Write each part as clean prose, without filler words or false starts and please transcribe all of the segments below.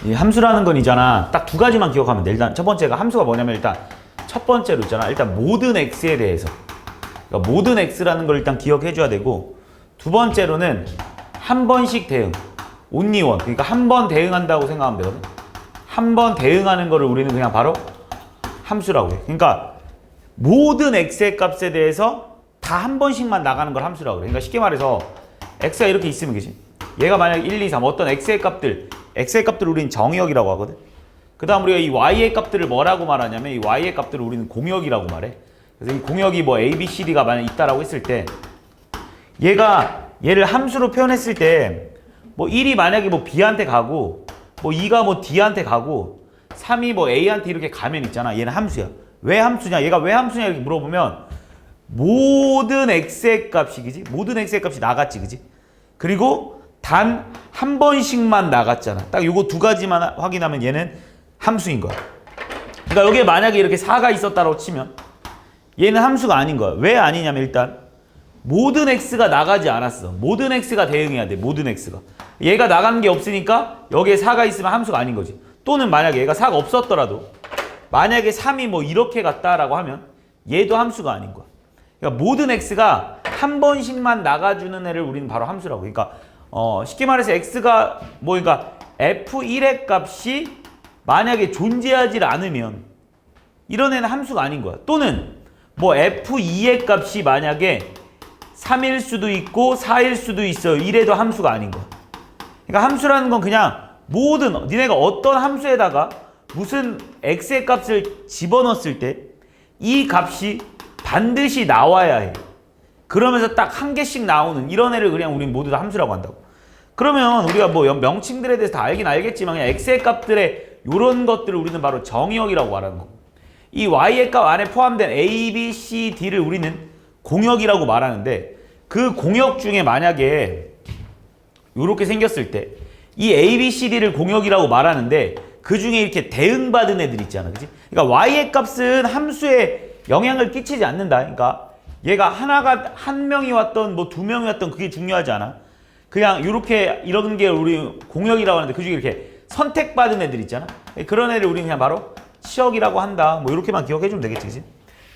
이 함수라는 건 있잖아. 딱 두 가지만 기억하면 돼. 일단 첫 번째가 함수가 뭐냐면 일단 첫 번째로 있잖아. 일단 모든 x에 대해서. 그러니까 모든 x라는 걸 일단 기억해 줘야 되고 두 번째로는 한 번씩 대응. only one. 그러니까 한 번 대응한다고 생각하면 되거든. 한 번 대응하는 거를 우리는 그냥 바로 함수라고 해. 그러니까 모든 x의 값에 대해서 다 한 번씩만 나가는 걸 함수라고 그래. 그러니까 쉽게 말해서 x가 이렇게 있으면 그지? 얘가 만약에 1, 2, 3 어떤 x의 값들을 우리는 정의역이라고 하거든. 그 다음 우리가 이 y의 값들을 뭐라고 말하냐면 이 y의 값들을 우리는 공역이라고 말해. 그래서 이 공역이 뭐 a, b, c, d가 만약 있다라고 했을 때 얘를 함수로 표현했을 때 뭐 1이 만약에 뭐 b한테 가고 뭐 2가 뭐 d한테 가고 3이 뭐 a한테 이렇게 가면 있잖아. 얘는 함수야. 왜 함수냐? 얘가 왜 함수냐 이렇게 물어보면 모든 x의 값이 그지? 모든 x의 값이 나갔지 그지? 그리고 단 한 번씩만 나갔잖아. 딱 요거 두 가지만 확인하면 얘는 함수인 거야. 그러니까 여기에 만약에 이렇게 4가 있었다고 치면 얘는 함수가 아닌 거야. 왜 아니냐면 일단 모든 x가 나가지 않았어. 모든 x가 대응해야 돼. 모든 x가. 얘가 나가는 게 없으니까 여기에 4가 있으면 함수가 아닌 거지. 또는 만약에 얘가 4가 없었더라도 만약에 3이 뭐 이렇게 갔다라고 하면 얘도 함수가 아닌 거야. 그러니까 모든 x가 한 번씩만 나가주는 애를 우리는 바로 함수라고. 그러니까 쉽게 말해서 x가 뭐 그러니까 f1의 값이 만약에 존재하지 않으면 이런 애는 함수가 아닌 거야. 또는 뭐 f2의 값이 만약에 3일 수도 있고 4일 수도 있어요. 이래도 함수가 아닌 거야. 그러니까 함수라는 건 그냥 모든 니네가 어떤 함수에다가 무슨 x의 값을 집어넣었을 때 이 값이 반드시 나와야 해. 그러면서 딱 한 개씩 나오는 이런 애를 그냥 우린 모두 다 함수라고 한다고. 그러면 우리가 뭐 명칭들에 대해서 다 알긴 알겠지만 그냥 x의 값들의 이런 것들을 우리는 바로 정의역이라고 말하는 거고 이 y의 값 안에 포함된 a, b, c, d를 우리는 공역이라고 말하는데 그 공역 중에 만약에 이렇게 생겼을 때 이 a, b, c, d를 공역이라고 말하는데 그 중에 이렇게 대응받은 애들 있잖아. 그치? 그러니까 y의 값은 함수에 영향을 끼치지 않는다. 그러니까 얘가 한 명이 왔던 뭐 두 명이 왔던 그게 중요하지 않아. 그냥 이렇게 이런 게 우리 공역이라고 하는데 그 중에 이렇게 선택받은 애들 있잖아. 그런 애를 우리는 그냥 바로 치역이라고 한다. 뭐 이렇게만 기억해주면 되겠지. 그치?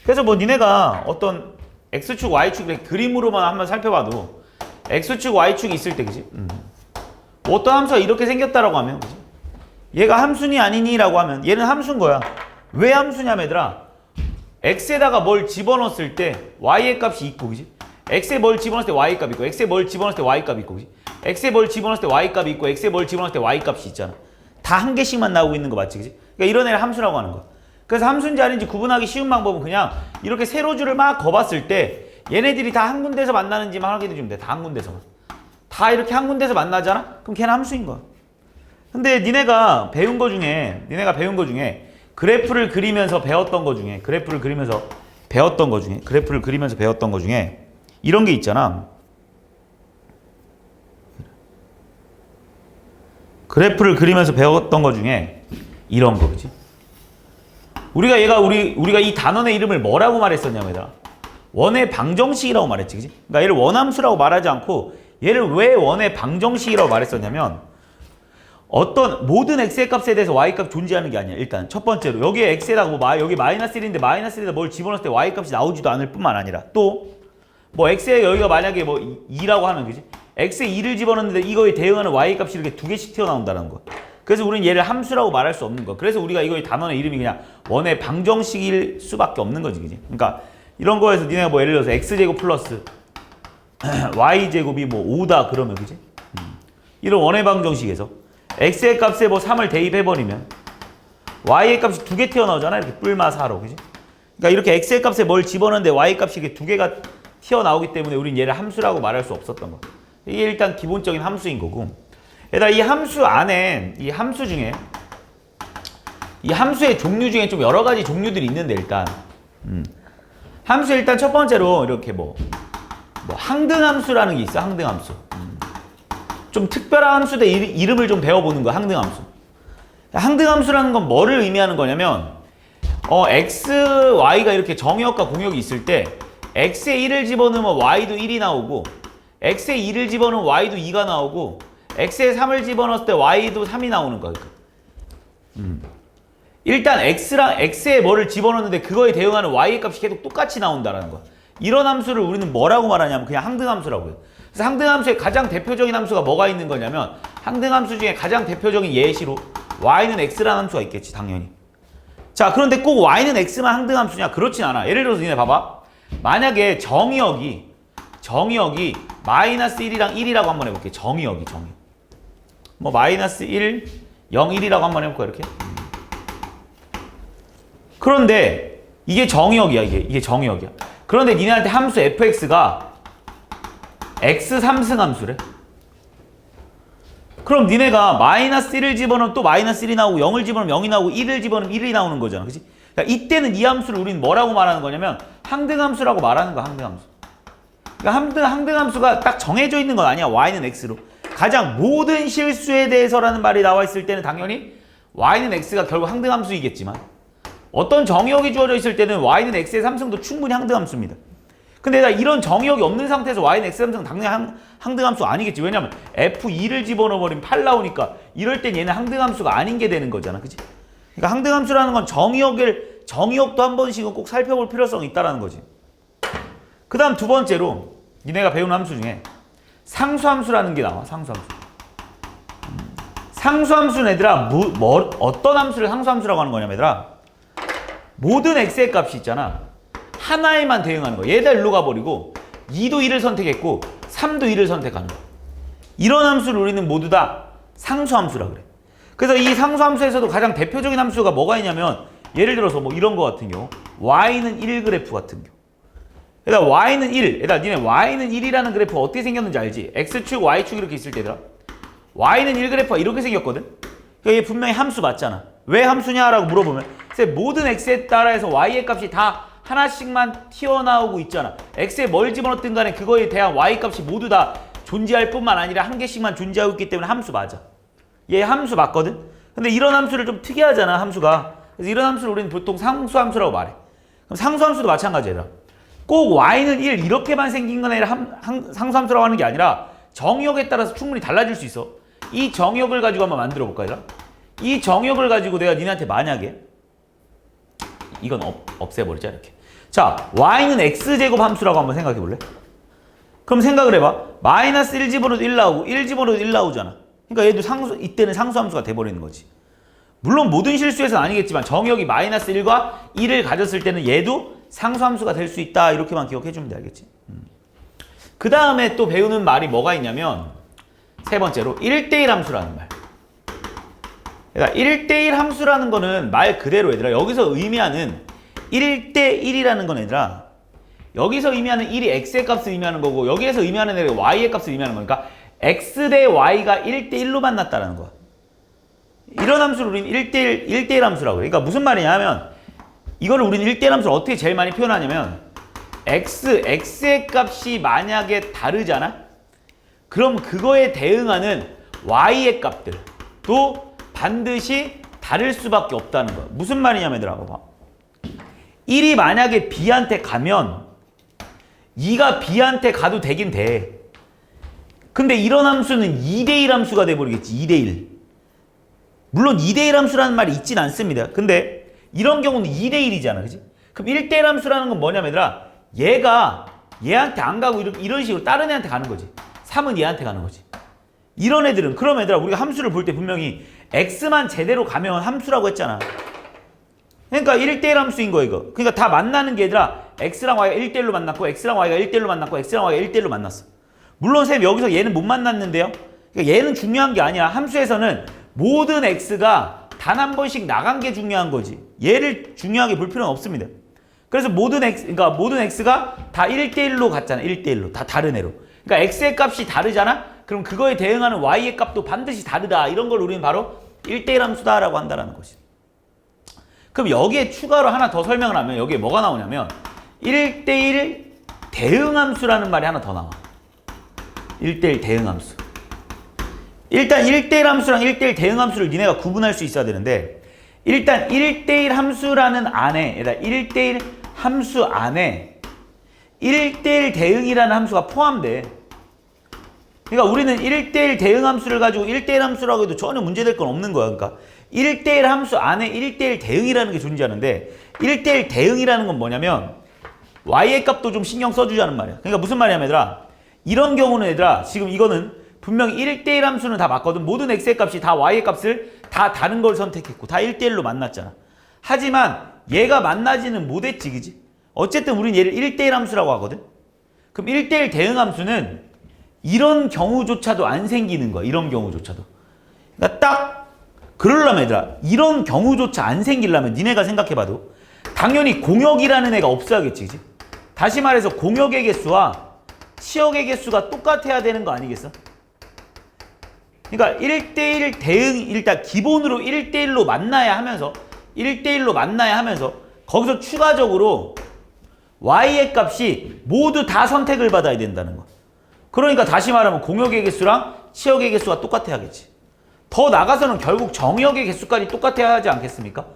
그래서 뭐 니네가 어떤 x축, y축 이렇게 그림으로만 한번 살펴봐도 x축, y축이 있을 때 그치? 어떤 함수가 이렇게 생겼다라고 하면 그치? 얘가 함수니 아니니 라고 하면 얘는 함수인 거야. 왜 함수냐면 얘들아 x에다가 뭘 집어넣었을 때 y의 값이 있고 그지? x에 뭘 집어넣었을 때 y 값이 있고 x에 뭘 집어넣었을 때 y 값이 있고 그지? x에 뭘 집어넣었을 때 y 값이 있고 x에 뭘 집어넣었을 때 y 값이 있잖아. 다 한 개씩만 나오고 있는 거 맞지? 그지? 그러니까 이런 애를 함수라고 하는 거야. 그래서 함수인지 아닌지 구분하기 쉬운 방법은 그냥 이렇게 세로줄을 막 거봤을 때 얘네들이 다 한 군데서 만나는지만 확인해 주면 돼. 다 한 군데서만. 다 이렇게 한 군데서 만나잖아? 그럼 걔는 함수인 거야. 근데 니네가 배운 거 중에 그래프를 그리면서 배웠던 거 중에 이런 게 있잖아. 그래프를 그리면서 배웠던 거 중에 이런 거 그지? 우리가 이 단원의 이름을 뭐라고 말했었냐면 얘들아 원의 방정식이라고 말했지 그지? 그러니까 얘를 원함수라고 말하지 않고 얘를 왜 원의 방정식이라고 말했었냐면 어떤 모든 x의 값에 대해서 y값 존재하는 게 아니야. 일단 첫 번째로 여기에 x에다가 뭐 여기 마이너스 1인데 마이너스 1에다 뭘 집어넣을 때 y값이 나오지도 않을 뿐만 아니라 또 뭐 x에 여기가 만약에 뭐 2라고 하면 그지? x에 2를 집어넣는데 이거에 대응하는 y값이 이렇게 두 개씩 튀어나온다는 거야. 그래서 우리는 얘를 함수라고 말할 수 없는 거야. 그래서 우리가 이거의 단원의 이름이 그냥 원의 방정식일 수밖에 없는 거지. 그지? 그러니까 이런 거에서 니네가 뭐 예를 들어서 x제곱 플러스 y제곱이 뭐 5다 그러면 그지? 이런 원의 방정식에서 x의 값에 뭐 3을 대입해버리면 y의 값이 두 개 튀어나오잖아. 이렇게 뿔마 4로. 그지? 그러니까 이렇게 x의 값에 뭘 집어넣는데 y 값이 이렇게 두 개가 튀어나오기 때문에 우리는 얘를 함수라고 말할 수 없었던 거야. 이게 일단 기본적인 함수인 거고. 게다가 이 함수 안에 이 함수 중에 이 함수의 종류 중에 좀 여러 가지 종류들이 있는데 일단 함수 일단 첫 번째로 이렇게 뭐 항등함수라는 게 있어. 항등함수. 좀 특별한 함수대 이름을 좀 배워보는 거야. 항등함수. 항등함수라는 건 뭐를 의미하는 거냐면 x, y가 이렇게 정역과 공역이 있을 때 x에 1을 집어넣으면 y도 1이 나오고 x에 2를 집어넣으면 y도 2가 나오고 x에 3을 집어넣었을 때 y도 3이 나오는 거야. 일단 x랑 x에 뭐를 집어넣는데 그거에 대응하는 y의 값이 계속 똑같이 나온다라는 거야. 이런 함수를 우리는 뭐라고 말하냐면 그냥 항등함수라고 해요. 그래서 항등함수의 가장 대표적인 함수가 뭐가 있는 거냐면 항등함수 중에 가장 대표적인 예시로 y는 x라는 함수가 있겠지 당연히. 자, 그런데 꼭 y는 x만 항등함수냐? 그렇진 않아. 예를 들어서 니네 봐봐. 만약에 정의역이 마이너스 1이랑 1이라고 한번 해볼게. 정의역이. 뭐 마이너스 1, 0, 1이라고 한번 해볼까 이렇게? 그런데 이게 정의역이야. 이게 정의역이야. 그런데 니네한테 함수 fx가 x 3승 함수래. 그럼 니네가 마이너스 1을 집어넣으면 또 마이너스 1이 나오고 0을 집어넣으면 0이 나오고 1을 집어넣으면 1이 나오는 거잖아. 그치? 그러니까 이때는 이 함수를 우리는 뭐라고 말하는 거냐면 항등함수라고 말하는 거야. 항등함수. 그러니까 항등함수가 딱 정해져 있는 건 아니야. y는 x로. 가장 모든 실수에 대해서라는 말이 나와 있을 때는 당연히 y는 x가 결국 항등함수이겠지만 어떤 정의역이 주어져 있을 때는 y는 x의 3승도 충분히 항등함수입니다. 근데 나 이런 정의역이 없는 상태에서 y는 x 3승은 당연히 항등함수 아니겠지. 왜냐면 f2를 집어넣어버리면 8 나오니까 이럴 땐 얘는 항등함수가 아닌 게 되는 거잖아. 그치? 그러니까 항등함수라는 건 정의역도 한 번씩은 꼭 살펴볼 필요성이 있다는 거지. 그 다음 두 번째로 니네가 배운 함수 중에 상수함수라는 게 나와. 상수함수는 얘들아 어떤 함수를 상수함수라고 하는 거냐면 얘들아 모든 x의 값이 있잖아. 하나에만 대응하는 거야. 얘다 일로 가버리고 2도 1을 선택했고 3도 1을 선택하는 거야. 이런 함수를 우리는 모두 다 상수함수라 그래. 그래서 이 상수함수에서도 가장 대표적인 함수가 뭐가 있냐면 예를 들어서 뭐 이런 거 같은 경우 y는 1 그래프 같은 경우. 얘들아 y는 1. 얘들아 니네 y는 1이라는 그래프가 어떻게 생겼는지 알지? x축, y축 이렇게 있을 때더라. y는 1 그래프가 이렇게 생겼거든? 그러니까 얘 분명히 함수 맞잖아. 왜 함수냐라고 물어보면 모든 x에 따라서 y의 값이 다 하나씩만 튀어나오고 있잖아. x에 뭘 집어넣든 간에 그거에 대한 y 값이 모두 다 존재할 뿐만 아니라 한 개씩만 존재하고 있기 때문에 함수 맞아. 얘 함수 맞거든? 근데 이런 함수를 좀 특이하잖아, 함수가. 그래서 이런 함수를 우리는 보통 상수함수라고 말해. 그럼 상수함수도 마찬가지야. 꼭 y는 1 이렇게만 생긴 건 아니라 상수함수라고 하는 게 아니라 정의역에 따라서 충분히 달라질 수 있어. 이 정의역을 가지고 한번 만들어 볼까, 얘들아? 이 정의역을 가지고 내가 니네한테 만약에 이건 없애버리자 이렇게. 자, y는 x제곱 함수라고 한번 생각해 볼래? 그럼 생각을 해봐. 마이너스 1 집어넣어도 1 나오고 1 집어넣어도 1 나오잖아. 그러니까 얘도 이때는 상수함수가 돼버리는 거지. 물론 모든 실수에서는 아니겠지만 정의역이 마이너스 1과 1을 가졌을 때는 얘도 상수함수가 될 수 있다. 이렇게만 기억해주면 돼. 알겠지? 그 다음에 또 배우는 말이 뭐가 있냐면 세 번째로 1대1 함수라는 말. 그러니까 1대1 함수라는 거는 말 그대로 얘들아 여기서 의미하는 1대1이라는 건 얘들아 여기서 의미하는 1이 x의 값을 의미하는 거고 여기에서 의미하는 애가 y의 값을 의미하는 거니까 x 대 y가 1대1로 만났다라는 거야. 이런 함수를 우리는 1대1 함수라고 해. 그러니까 무슨 말이냐면 이거를 우리는 1대1 함수를 어떻게 제일 많이 표현하냐면 x의 값이 만약에 다르잖아? 그럼 그거에 대응하는 y의 값들도 반드시 다를 수밖에 없다는 거야. 무슨 말이냐면 얘들아 봐봐. 1이 만약에 b한테 가면 2가 b한테 가도 되긴 돼. 근데 이런 함수는 2대1 함수가 돼버리겠지. 2대1. 물론 2대1 함수라는 말이 있진 않습니다. 근데 이런 경우는 2대1이잖아. 그치? 그럼 1대1 함수라는 건 뭐냐면 얘들아 얘가 얘한테 안 가고 이런 식으로 다른 애한테 가는 거지. 3은 얘한테 가는 거지. 이런 애들은 그럼 얘들아 우리가 함수를 볼 때 분명히 x만 제대로 가면 함수라고 했잖아. 그러니까 1대1 함수인 거 이거. 그러니까 다 만나는 게 얘들아 x랑 y가 1대1로 만났고 x랑 y가 1대1로 만났고 x랑 y가 1대1로 만났어. 물론 쌤 여기서 얘는 못 만났는데요. 그러니까 얘는 중요한 게 아니야. 함수에서는 모든 x가 단 한 번씩 나간 게 중요한 거지. 얘를 중요하게 볼 필요는 없습니다. 그래서 모든 x가 다 1대1로 갔잖아. 1대1로. 다 다른 애로. 그러니까 x의 값이 다르잖아. 그럼 그거에 대응하는 y의 값도 반드시 다르다. 이런 걸 우리는 바로 1대1 함수다라고 한다는 것이. 그럼 여기에 추가로 하나 더 설명을 하면 여기에 뭐가 나오냐면 1대1 대응함수라는 말이 하나 더 나와. 1대1 대응함수. 일단 1대1 함수랑 1대1 대응함수를 니네가 구분할 수 있어야 되는데 일단 1대1 함수라는 안에 1대1 함수 안에 1대1 대응이라는 함수가 포함돼. 그러니까 우리는 1대1 대응 함수를 가지고 1대1 함수라고 해도 전혀 문제될 건 없는 거야. 그러니까 1대1 함수 안에 1대1 대응이라는 게 존재하는데 1대1 대응이라는 건 뭐냐면 y의 값도 좀 신경 써주자는 말이야. 그러니까 무슨 말이냐면 얘들아, 이런 경우는 얘들아, 지금 이거는 분명히 1대1 함수는 다 맞거든. 모든 x의 값이 다 y의 값을 다 다른 걸 선택했고 다 1대1로 만났잖아. 하지만 얘가 만나지는 못했지, 그지? 어쨌든 우린 얘를 1대1 함수라고 하거든. 그럼 1대1 대응 함수는 이런 경우조차도 안 생기는 거야. 이런 경우조차도. 그러니까 딱 그러려면 얘들아, 이런 경우조차 안 생기려면 니네가 생각해봐도 당연히 공역이라는 애가 없어야겠지, 그지? 다시 말해서 공역의 개수와 치역의 개수가 똑같아야 되는 거 아니겠어? 그러니까 1대1 대응, 일단 기본으로 1대1로 만나야 하면서 1대1로 만나야 하면서 거기서 추가적으로 y의 값이 모두 다 선택을 받아야 된다는 거. 그러니까 다시 말하면 공역의 개수랑 치역의 개수가 똑같아야겠지. 더 나가서는 결국 정역의 개수까지 똑같아야 하지 않겠습니까?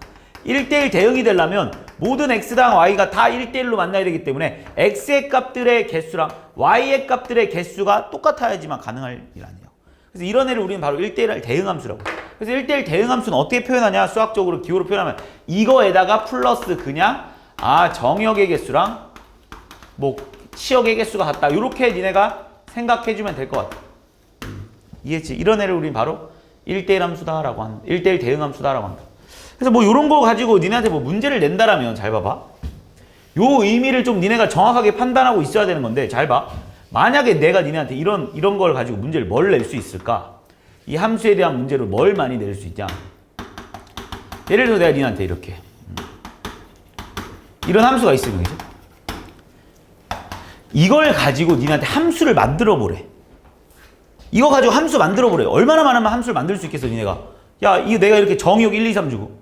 1대1 대응이 되려면 모든 x당 y가 다 1대1로 만나야 되기 때문에 x의 값들의 개수랑 y의 값들의 개수가 똑같아야지만 가능할 일 아니에요. 그래서 이런 애를 우리는 바로 1대1 대응함수라고. 그래서 1대1 대응함수는 어떻게 표현하냐? 수학적으로 기호로 표현하면 이거에다가 플러스 그냥 정역의 개수랑 뭐 치역의 개수가 같다. 이렇게 니네가 생각해주면 될 것 같아. 이해했지? 이런 애를 우리는 바로 1대1 함수다라고 한다. 1대1 대응함수다라고 한다. 그래서 뭐 이런 거 가지고 니네한테 뭐 문제를 낸다라면 잘 봐봐. 요 의미를 좀 니네가 정확하게 판단하고 있어야 되는 건데 잘 봐. 만약에 내가 니네한테 이런 걸 가지고 문제를 뭘 낼 수 있을까? 이 함수에 대한 문제로 뭘 많이 낼 수 있냐? 예를 들어 내가 니네한테 이렇게 이런 함수가 있으면 그죠? 이걸 가지고 니네한테 함수를 만들어 보래. 이거 가지고 함수 만들어 보래. 얼마나 많으면 함수를 만들 수 있겠어, 니네가? 야, 이거 내가 이렇게 정역 1, 2, 3 주고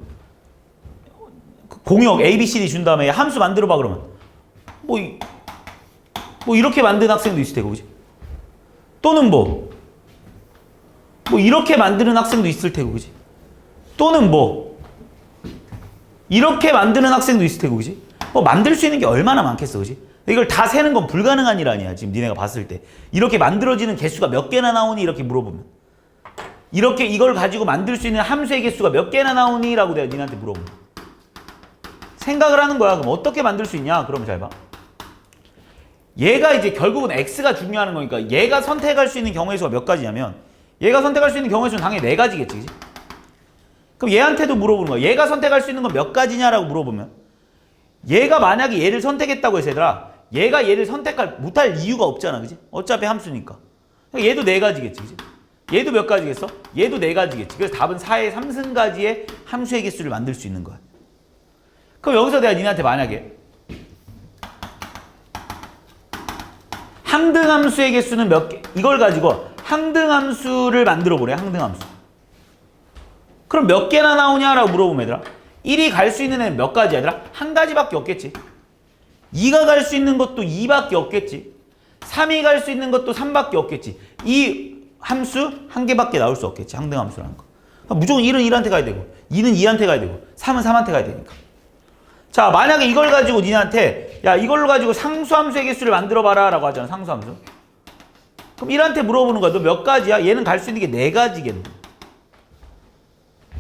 공역 A, B, C, D 준 다음에 함수 만들어 봐 그러면 뭐 이렇게 만든 학생도 있을 테고, 그지? 또는 뭐 이렇게 만드는 학생도 있을 테고, 그지? 또는 이렇게 만드는 학생도 있을 테고, 그지? 만들 수 있는 게 얼마나 많겠어, 그지? 이걸 다 세는 건 불가능한 일 아니야, 지금 니네가 봤을 때. 이렇게 만들어지는 개수가 몇 개나 나오니? 이렇게 물어보면. 이렇게 이걸 가지고 만들 수 있는 함수의 개수가 몇 개나 나오니? 라고 내가 니네한테 물어보면. 생각을 하는 거야. 그럼 어떻게 만들 수 있냐? 그러면 잘 봐. 얘가 이제 결국은 x가 중요한 거니까 얘가 선택할 수 있는 경우의 수가 몇 가지냐면 얘가 선택할 수 있는 경우의 수는 당연히 4가지겠지, 그치? 그럼 얘한테도 물어보는 거야. 얘가 선택할 수 있는 건 몇 가지냐라고 물어보면 얘가 만약에 얘를 선택했다고 해서 얘들아, 얘가 얘를 못할 이유가 없잖아, 그치? 어차피 함수니까. 그러니까 얘도 4가지겠지, 그치? 얘도 몇 가지겠어? 얘도 4가지겠지. 그래서 답은 4의 3승가지의 함수의 개수를 만들 수 있는 거야. 그럼 여기서 내가 니네한테 만약에 항등함수의 개수는 몇 개? 이걸 가지고 항등함수를 만들어 보래. 항등함수. 그럼 몇 개나 나오냐라고 물어보면 얘들아, 1이 갈 수 있는 애는 몇 가지야, 얘들아? 한 가지밖에 없겠지. 2가 갈 수 있는 것도 2밖에 없겠지. 3이 갈 수 있는 것도 3밖에 없겠지. 이 함수 한 개밖에 나올 수 없겠지. 항등함수라는 거. 그러니까 무조건 1은 1한테 가야 되고 2는 2한테 가야 되고 3은 3한테 가야 되니까. 자, 만약에 이걸 가지고 니한테 야, 이걸로 가지고 상수함수의 개수를 만들어봐라 라고 하잖아. 상수함수. 그럼 1한테 물어보는 거야. 너 몇 가지야? 얘는 갈 수 있는 게 4가지겠네.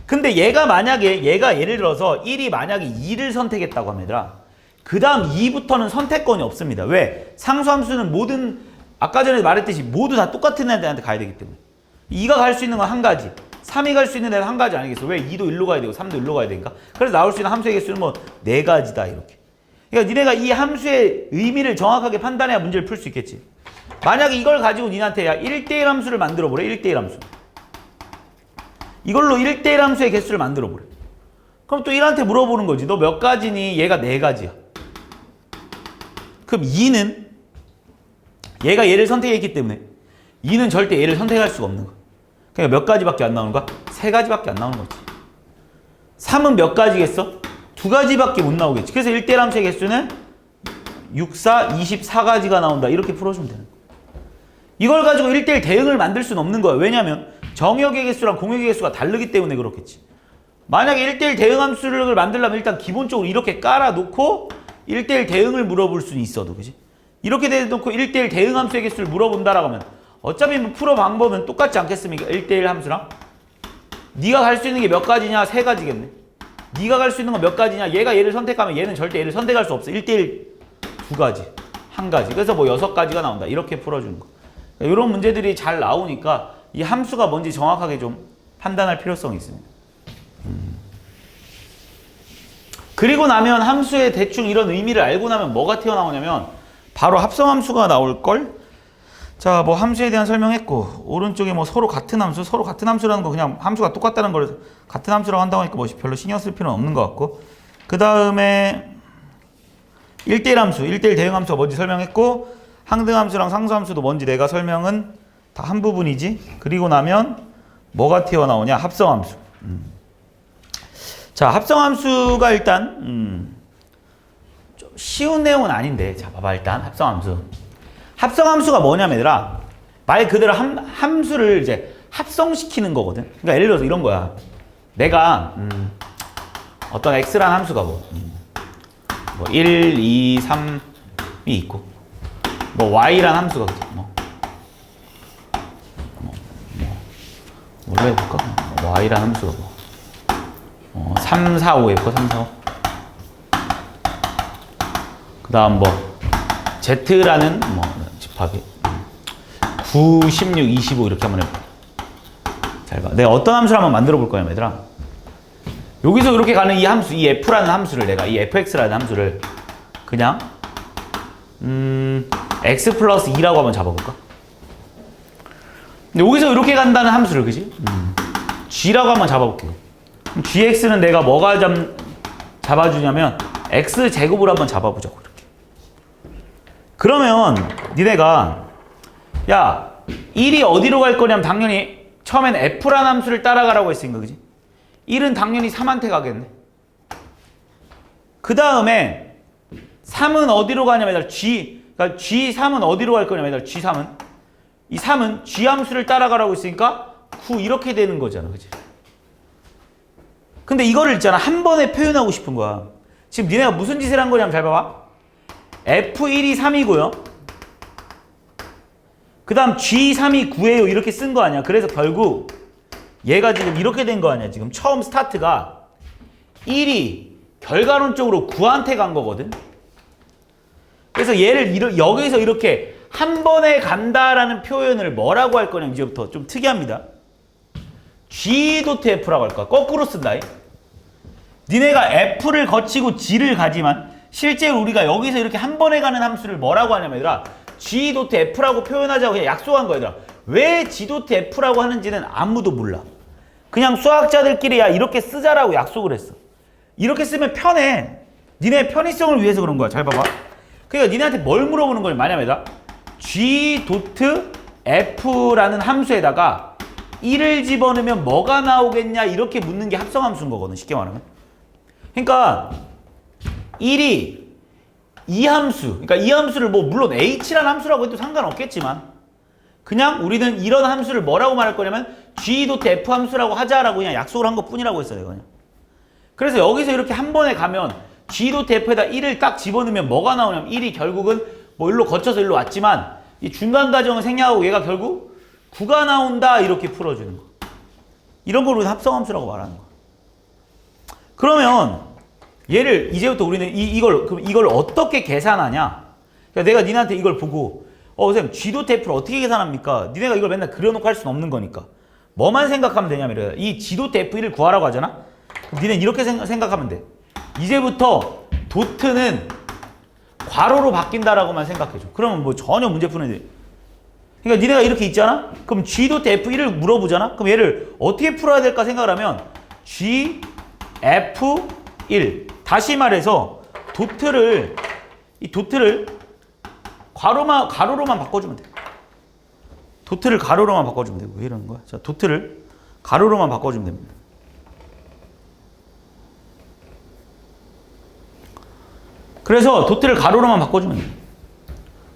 근데 얘가 예를 들어서 1이 만약에 2를 선택했다고 하면 얘들아, 그 다음 2부터는 선택권이 없습니다. 왜? 상수함수는 모든, 아까 전에 말했듯이 모두 다 똑같은 애들한테 가야 되기 때문에. 2가 갈 수 있는 건 한 가지, 3이 갈 수 있는 애는 한 가지 아니겠어? 왜? 2도 1로 가야 되고 3도 1로 가야 되니까. 그래서 나올 수 있는 함수의 개수는 뭐 4가지다 이렇게. 그러니까 니네가 이 함수의 의미를 정확하게 판단해야 문제를 풀 수 있겠지. 만약에 이걸 가지고 니한테 야 1대1 함수를 만들어 보래. 1대1 함수. 이걸로 1대1 함수의 개수를 만들어 보래. 그럼 또 1한테 물어보는 거지. 너 몇 가지니? 얘가 4가지야. 그럼 2는 얘가 얘를 선택했기 때문에 2는 절대 얘를 선택할 수가 없는 거야. 그러니까 몇 가지밖에 안 나오는 거야? 3가지밖에 안 나오는 거지. 3은 몇 가지겠어? 2가지밖에 못 나오겠지. 그래서 1대1 함수의 개수는 6, 4, 24가지가 나온다. 이렇게 풀어주면 되는 거야. 이걸 가지고 1대1 대응을 만들 수는 없는 거야. 왜냐면 정역의 개수랑 공역의 개수가 다르기 때문에 그렇겠지. 만약에 1대1 대응 함수를 만들려면 일단 기본적으로 이렇게 깔아놓고 1대1 대응을 물어볼 수는 있어도, 그지? 이렇게 대놓고 1대1 대응 함수의 개수를 물어본다라고 하면 어차피 뭐 풀어 방법은 똑같지 않겠습니까? 1대1 함수랑. 네가 갈 수 있는 게 몇 가지냐? 3가지겠네. 네가 갈 수 있는 건 몇 가지냐? 얘가 얘를 선택하면 얘는 절대 얘를 선택할 수 없어. 1대1 2가지, 1가지. 그래서 뭐 6가지가 나온다. 이렇게 풀어주는 거. 이런 문제들이 잘 나오니까 이 함수가 뭔지 정확하게 좀 판단할 필요성이 있습니다. 그리고 나면 함수의 대충 이런 의미를 알고 나면 뭐가 튀어나오냐면 바로 합성함수가 나올걸? 자, 뭐 함수에 대한 설명했고 오른쪽에 뭐 서로 같은 함수, 서로 같은 함수라는 거 그냥 함수가 똑같다는 걸 같은 함수라고 한다고 하니까 뭐 별로 신경 쓸 필요는 없는 것 같고 그 다음에 1대1 함수, 1대1 대응 함수가 뭔지 설명했고 항등함수랑 상수함수도 뭔지 내가 설명은 다 한 부분이지. 그리고 나면 뭐가 튀어나오냐? 합성함수. 자, 합성함수가 일단 좀 쉬운 내용은 아닌데 자 봐봐 일단 합성함수. 합성함수가 뭐냐면 얘들아 말 그대로 함수를 이제 합성시키는 거거든. 그러니까 예를 들어서 이런 거야. 내가 어떤 x라는 함수가 뭐 1, 2, 3이 있고 뭐 y라는 함수가 그치? 뭘로 해볼까? y라는 함수가 3, 4, 5 해볼까? 3, 4, 5 그 다음 뭐 z라는 집합이 9, 16, 25 이렇게 한번 해볼까? 잘 봐. 내가 어떤 함수를 한번 만들어 볼 거야 얘들아. 여기서 이렇게 가는 이 함수, 이 f라는 함수를 내가 이 fx라는 함수를 그냥 x 플러스 2라고 한번 잡아볼까? 근데 여기서 이렇게 간다는 함수를 그지? g라고 한번 잡아볼게요. gx는 내가 뭐가 잡아주냐면 x 제곱으로 한번 잡아보자고 이렇게. 그러면 니네가 야 1이 어디로 갈 거냐면 당연히 처음엔 f라는 함수를 따라가라고 했으니까 그지? 1은 당연히 3한테 가겠네. 그 다음에 3은 어디로 가냐면 그러니까 G3은 어디로 갈 거냐면 G3은 이 3은 G 함수를 따라가라고 했으니까 9 이렇게 되는 거잖아. 그치? 근데 이거를 있잖아. 한 번에 표현하고 싶은 거야. 지금 니네가 무슨 짓을 한 거냐면 잘 봐봐. F1이 3이고요. 그 다음 G3이 9예요. 이렇게 쓴 거 아니야. 그래서 결국 얘가 지금 이렇게 된 거 아니야. 지금 처음 스타트가 1이 결과론적으로 9한테 간 거거든. 그래서 얘를 여기서 이렇게 한 번에 간다라는 표현을 뭐라고 할 거냐면 이제부터 좀 특이합니다. G.F라고 할 거야. 거꾸로 쓴다. 니네가 F를 거치고 G를 가지만 실제로 우리가 여기서 이렇게 한 번에 가는 함수를 뭐라고 하냐면 얘들아 G.F라고 표현하자고 그냥 약속한 거야. 얘들아. 왜 G.F라고 하는지는 아무도 몰라. 그냥 수학자들끼리 야 이렇게 쓰자라고 약속을 했어. 이렇게 쓰면 편해. 니네 편의성을 위해서 그런 거야. 잘 봐봐. 그러니까 니네한테 뭘 물어보는 거냐. 만약에 G.F라는 함수에다가 1을 집어넣으면 뭐가 나오겠냐 이렇게 묻는 게 합성함수인 거거든. 쉽게 말하면. 그러니까 1이 이 함수, 그러니까 이 함수를 뭐 물론 H라는 함수라고 해도 상관없겠지만 그냥 우리는 이런 함수를 뭐라고 말할 거냐면 G.F 함수라고 하자라고 그냥 약속을 한 것뿐이라고 했어요. 그냥. 그래서 여기서 이렇게 한 번에 가면 G.F에다 1을 딱 집어넣으면 뭐가 나오냐면 1이 결국은 뭐 일로 거쳐서 일로 왔지만 이 중간 과정을 생략하고 얘가 결국 9가 나온다 이렇게 풀어주는 거. 이런 걸 우리는 합성함수라고 말하는 거. 그러면 얘를 이제부터 우리는 이걸 어떻게 계산하냐? 그러니까 내가 니네한테 이걸 보고 선생님 G.F를 어떻게 계산합니까? 니네가 이걸 맨날 그려놓고 할 수는 없는 거니까 뭐만 생각하면 되냐면 이 G.F1을 구하라고 하잖아? 그럼 니네는 이렇게 생각하면 돼. 이제부터 도트는 괄호로 바뀐다라고만 생각해줘. 그러면 뭐 전혀 문제 푸는 데. 그러니까 니네가 이렇게 있잖아? 그럼 G.F1을 물어보잖아? 그럼 얘를 어떻게 풀어야 될까 생각을 하면 G.F1 다시 말해서 이 도트를 가로로만 바꿔주면 돼. 도트를 가로로만 바꿔주면 되고 왜 이러는 거야? 자, 도트를 가로로만 바꿔주면 됩니다. 그래서 도트를 가로로만 바꿔주면 돼.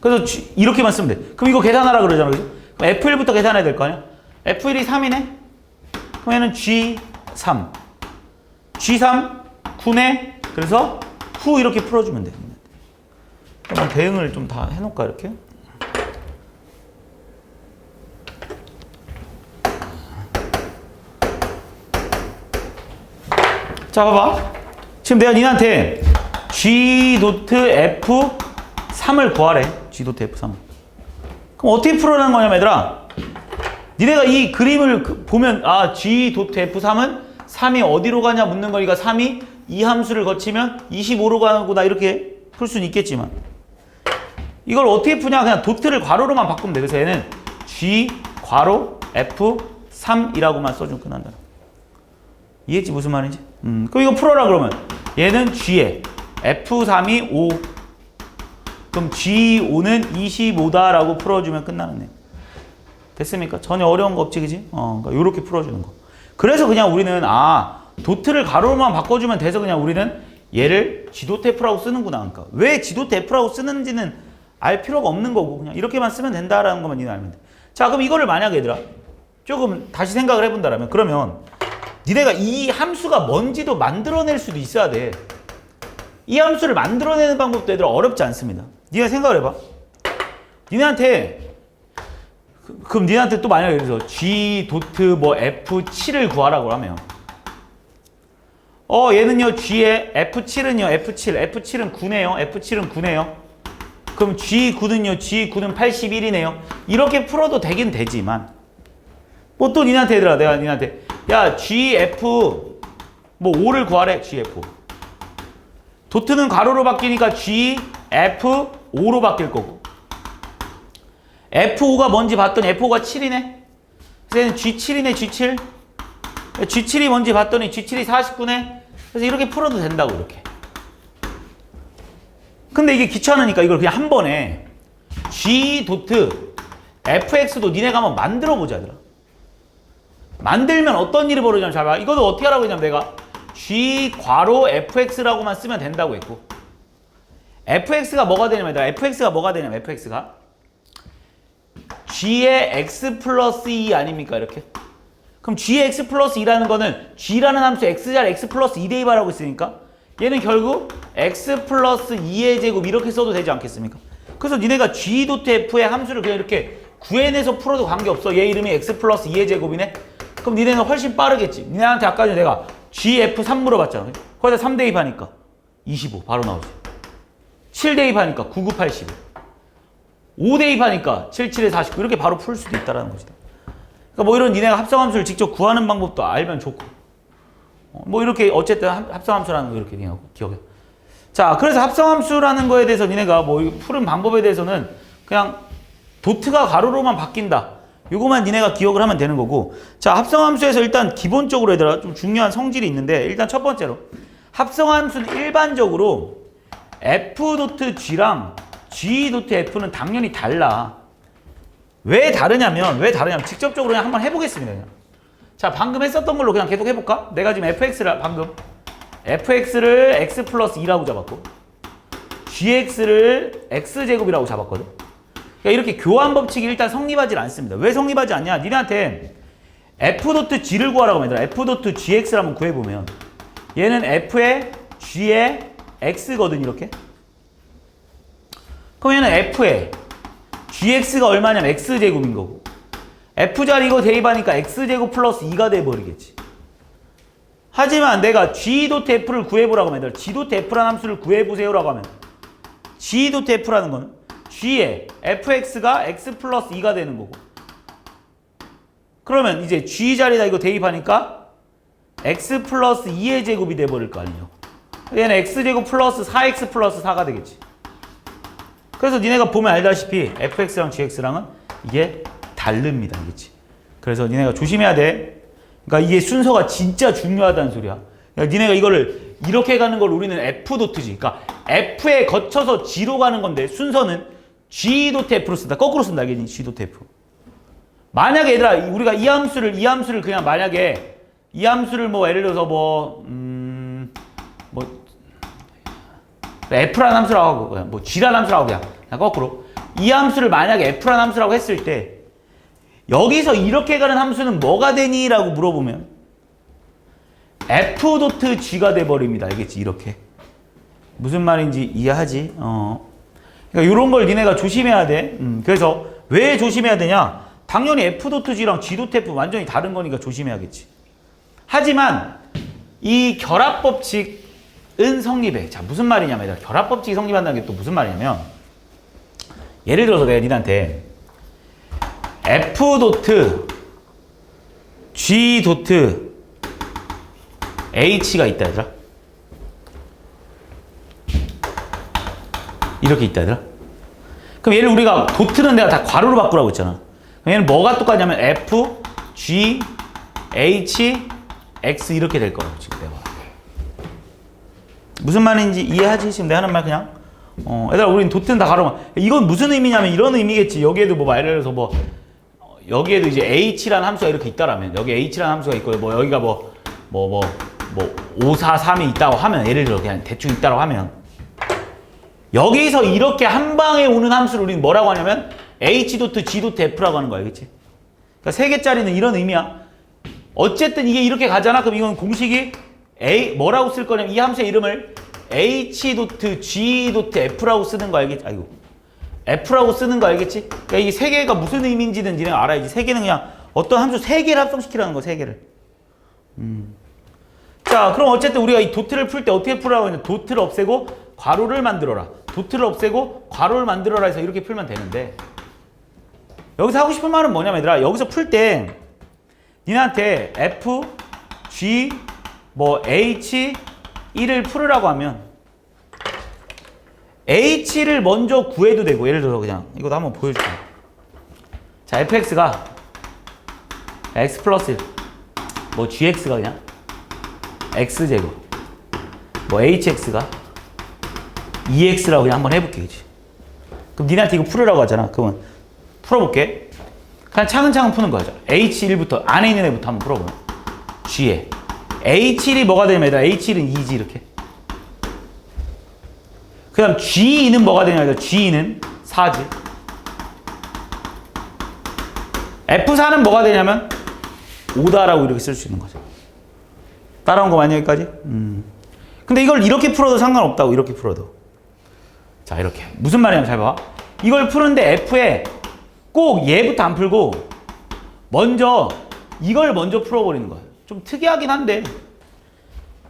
그래서 이렇게만 쓰면 돼. 그럼 이거 계산하라 그러잖아. 그죠? 그럼 F1부터 계산해야 될 거 아니야? F1이 3이네? 그럼 얘는 G3. G3, 9네? 그래서 후 이렇게 풀어주면 돼. 한번 대응을 좀 다 해놓을까 이렇게? 자, 봐봐. 지금 내가 니한테 G 도트 F3을 구하래. G 도트 F3. 그럼 어떻게 풀어내는 거냐면 얘들아. 니네가 이 그림을 보면 G 도트 F3은 3이 어디로 가냐 묻는 거니까 3이 이 함수를 거치면 25로 가는구나 이렇게 풀 수는 있겠지만 이걸 어떻게 푸냐 그냥 도트를 괄호로만 바꾸면 돼. 그래서 얘는 G 괄호 F3이라고만 써주면 끝난다. 이해했지 무슨 말인지? 그럼 이거 풀어라 그러면 얘는 G에 F3이 5 그럼 G5는 25다 라고 풀어주면 끝나는 애. 됐습니까? 전혀 어려운 거 없지 그지? 그러니까 요렇게 풀어주는 거. 그래서 그냥 우리는 도트를 가로로만 바꿔주면 돼서 그냥 우리는 얘를 G도트 F라고 쓰는구나. 그러니까 왜 G도트 F라고 쓰는지는 알 필요가 없는 거고 그냥 이렇게만 쓰면 된다라는 것만 니네 알면 돼. 자 그럼 이거를 만약에 얘들아 조금 다시 생각을 해본다라면 그러면 니네가 이 함수가 뭔지도 만들어낼 수도 있어야 돼. 이 함수를 만들어내는 방법도 얘들아 어렵지 않습니다. 니네 생각을 해봐. 니네한테 그럼 니네한테 또 만약에 그래서 G 도트 뭐 F7을 구하라고 하면 얘는요 G에 F7은요 F7은 9네요. F7은 9네요. 그럼 G9는요 G9는 81이네요. 이렇게 풀어도 되긴 되지만 뭐 또 니네한테 얘들아 내가 니네한테 야 GF 뭐 5를 구하래. GF 도트는 가로로 바뀌니까 GF5로 바뀔 거고 F5가 뭔지 봤더니 F5가 7이네. 그래서 얘는 G7이네. G7 G7이 뭔지 봤더니 G7이 49네. 그래서 이렇게 풀어도 된다고 이렇게. 근데 이게 귀찮으니까 이걸 그냥 한 번에 G 도트 FX도 니네가 한번 만들어 보자 얘들아. 만들면 어떤 일이 벌어지냐면 잘 봐. 이것도 어떻게 하라고 했냐면 내가 G 괄호 FX라고만 쓰면 된다고 했고 FX가 뭐가 되냐면 얘들아 FX가 뭐가 되냐면 FX가 G의 X 플러스 2 아닙니까 이렇게. 그럼 G의 X 플러스 2라는 거는 G라는 함수 X자리 X 플러스 2 대입하라고 했으니까 얘는 결국 X 플러스 2의 제곱 이렇게 써도 되지 않겠습니까? 그래서 니네가 G 도트 F의 함수를 그냥 이렇게 구해내서 풀어도 관계없어. 얘 이름이 X 플러스 2의 제곱이네? 그럼 니네는 훨씬 빠르겠지. 니네한테 아까 전에 내가 GF3 물어봤잖아. 거기다 3 대입하니까 25 바로 나오지. 7 대입하니까 99, 85. 5 대입하니까 77에 49 이렇게 바로 풀 수도 있다는 것이다. 그러니까 뭐 이런 니네가 합성함수를 직접 구하는 방법도 알면 좋고 뭐 이렇게 어쨌든 합성함수라는 거 이렇게 기억해. 자 그래서 합성함수라는 거에 대해서 니네가 뭐 푸는 방법에 대해서는 그냥 도트가 가로로만 바뀐다. 요거만 니네가 기억을 하면 되는 거고 자 합성함수에서 일단 기본적으로 얘들아 좀 중요한 성질이 있는데 일단 첫 번째로 합성함수는 일반적으로 F 도트 G랑 G 도트 F는 당연히 달라. 왜 다르냐면 직접적으로 그냥 한번 해보겠습니다. 그냥. 자 방금 했었던 걸로 그냥 계속 해볼까? 내가 지금 FX를 방금 FX를 X 플러스 2라고 잡았고 GX를 X제곱이라고 잡았거든. 그러니까 이렇게 교환 법칙이 일단 성립하지 않습니다. 왜 성립하지 않냐? 니네한테 F 도트 G를 구하라고 하면 F 도트 GX를 한번 구해보면 얘는 F에 G에 X거든 이렇게. 그럼 얘는 F에 GX가 얼마냐면 X제곱인 거고 F자리 이거 대입하니까 X제곱 플러스 2가 돼버리겠지. 하지만 내가 G 도트 F를 구해보라고 하면 G 도트 F라는 함수를 구해보세요라고 하면 G 도트 F라는 거는 G에 fx가 x 플러스 2가 되는 거고 그러면 이제 G 자리에다 이거 대입하니까 x 플러스 2의 제곱이 돼버릴 거 아니에요. 얘는 x제곱 플러스 4x 플러스 4가 되겠지. 그래서 니네가 보면 알다시피 fx랑 gx랑은 이게 다릅니다. 알겠지? 그래서 니네가 조심해야 돼. 그러니까 이게 순서가 진짜 중요하다는 소리야. 그러니까 니네가 이거를 이렇게 가는 걸 우리는 f 도트지. 그러니까 f에 거쳐서 g로 가는 건데 순서는 G 도트 F로 쓴다. 거꾸로 쓴다. 알겠니? G 도트 F. 만약에 얘들아 우리가 이 함수를 그냥 만약에 이 함수를 뭐 예를 들어서 뭐 F라는 함수라고 하고 뭐 G라는 함수라고 그냥 거꾸로 이 함수를 만약에 F라는 함수라고 했을 때 여기서 이렇게 가는 함수는 뭐가 되니? 라고 물어보면 F 도트 G가 돼버립니다. 알겠지? 이렇게. 무슨 말인지 이해하지? 그러니까 이런 걸 니네가 조심해야 돼. 그래서 왜 조심해야 되냐? 당연히 F 도트 G랑 G 도트 F 완전히 다른 거니까 조심해야겠지. 하지만 이 결합법칙은 성립해. 자, 무슨 말이냐면 결합법칙이 성립한다는 게 또 무슨 말이냐면 예를 들어서 내가 니한테 F 도트 G 도트 H가 있다 얘들아. 이렇게 있다 얘들아. 그럼 얘를 우리가 도트는 내가 다 괄호로 바꾸라고 했잖아. 그럼 얘는 뭐가 똑같냐면 F, G, H, X 이렇게 될 거라고 지금 내가. 무슨 말인지 이해하지? 지금 내가 하는 말 그냥? 얘들아 우린 도트는 다 괄호만. 이건 무슨 의미냐면 이런 의미겠지. 여기에도 뭐 예를 들어서 뭐 여기에도 이제 H라는 함수가 이렇게 있다라면 여기 H라는 함수가 있고 뭐 여기가 뭐 5, 4, 3이 있다고 하면 예를 들어 그냥 대충 있다고 하면 여기서 이렇게 한 방에 오는 함수를 우리는 뭐라고 하냐면 H 도트 G 도트 F라고 하는 거야. 알겠지? 그러니까 3개짜리는 이런 의미야. 어쨌든 이게 이렇게 가잖아. 그럼 이건 공식이 뭐라고 쓸 거냐면 이 함수의 이름을 H 도트 G 도트 F라고 쓰는 거 알겠지? 아이고. F라고 쓰는 거 알겠지? 그러니까 이 3개가 무슨 의미인지는 니네가 알아야지. 3개는 그냥 어떤 함수 3개를 합성시키라는 거, 3개를. 자, 그럼 어쨌든 우리가 이 도트를 풀 때 어떻게 풀라고 했냐? 도트를 없애고 괄호를 만들어라. 도트를 없애고 괄호를 만들어라 해서 이렇게 풀면 되는데 여기서 하고 싶은 말은 뭐냐면 얘들아 여기서 풀 때 니네한테 F, G, 뭐 H, 1을 풀으라고 하면 H를 먼저 구해도 되고 예를 들어서 그냥 이것도 한번 보여줄게. 자, fx가 x 플러스 1, 뭐 gx가 그냥 x제곱, 뭐 hx가 2x라고 그냥 한번 해볼게. 그치? 그럼 니네한테 이거 풀으라고 하잖아. 그러면 풀어볼게. 그냥 차근차근 푸는 거야. h1부터 안에 있는 애부터 한번 풀어보면 g에 h1이 뭐가 되냐면 h1은 2지 이렇게. 그 다음 G2는 뭐가 되냐면 G2는 4지. F4는 뭐가 되냐면 5다라고 이렇게 쓸 수 있는 거죠. 따라온 거 맞냐 여기까지? 근데 이걸 이렇게 풀어도 상관없다고. 이렇게 풀어도. 자 이렇게. 무슨 말이냐면 잘 봐. 이걸 푸는데 F에 꼭 얘부터 안 풀고 먼저 이걸 먼저 풀어버리는 거야. 좀 특이하긴 한데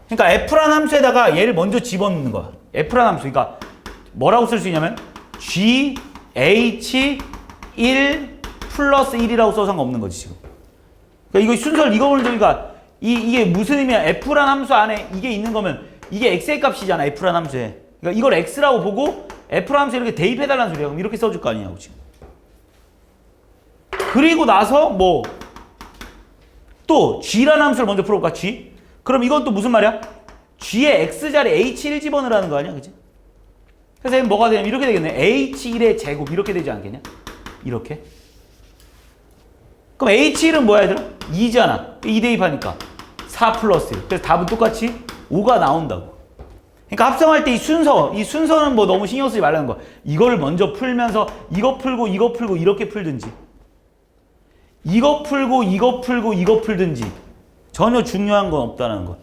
그러니까 F라는 함수에다가 얘를 먼저 집어넣는 거야. F라는 함수. 그러니까 뭐라고 쓸 수 있냐면 G, H, 1 플러스 1이라고 써서 상관없는 거지 지금. 그러니까 이거 순서를 이거 보는 거니까 이게 무슨 의미야? F라는 함수 안에 이게 있는 거면 이게 X의 값이잖아. F라는 함수에. 그러니까 이걸 X라고 보고 F라는 함수에 이렇게 대입해달라는 소리야. 그럼 이렇게 써줄 거 아니냐고 지금. 그리고 나서 뭐 또 G라는 함수를 먼저 풀어볼까? G? 그럼 이건 또 무슨 말이야? G의 X자리 H1 집어넣으라는 거 아니야? 그치? 그래서 얘는 뭐가 되냐면 이렇게 되겠네. H1의 제곱 이렇게 되지 않겠냐? 이렇게. 그럼 H1은 뭐야 얘들아? 2잖아. 2 대입하니까 4 플러스 1. 그래서 답은 똑같이 5가 나온다고. 그러니까 합성할 때 이 순서는 뭐 너무 신경 쓰지 말라는 거야. 이걸 먼저 풀면서 이거 풀고 이거 풀고 이렇게 풀든지 이거 풀고 이거 풀고 이거 풀든지 전혀 중요한 건 없다는 거.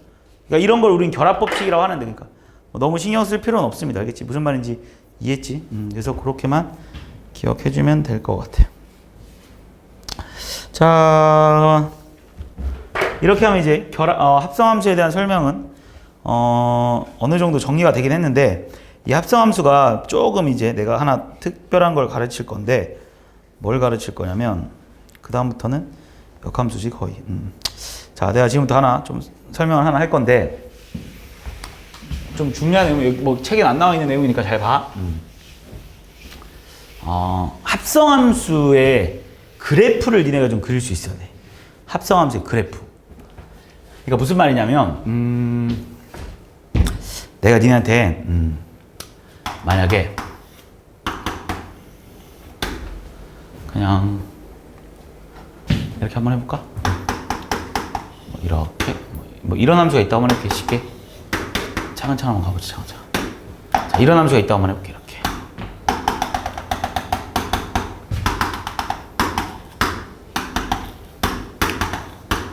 그러니까 이런 걸 우린 결합법칙이라고 하는데 그러니까 너무 신경 쓸 필요는 없습니다. 알겠지? 무슨 말인지 이해했지? 그래서 그렇게만 기억해주면 될 것 같아요. 자, 이렇게 하면 이제 합성함수에 대한 설명은 어느 정도 정리가 되긴 했는데 이 합성함수가 조금 이제 내가 하나 특별한 걸 가르칠 건데 뭘 가르칠 거냐면 그 다음부터는 역함수지 거의. 자, 내가 지금부터 하나 좀 설명을 하나 할 건데 좀 중요한 내용, 뭐 책에 안 나와 있는 내용이니까 잘 봐. 합성함수의 그래프를 니네가 좀 그릴 수 있어야 돼. 합성함수의 그래프. 그러니까 무슨 말이냐면 내가 니네한테 만약에 그냥 이렇게 한번 해볼까? 뭐 이렇게 뭐 이런 함수가 있다고 한번 해볼게. 쉽게 차근차근 한번 가보자. 차근차근. 자, 이런 함수가 있다고 한번 해볼게. 이렇게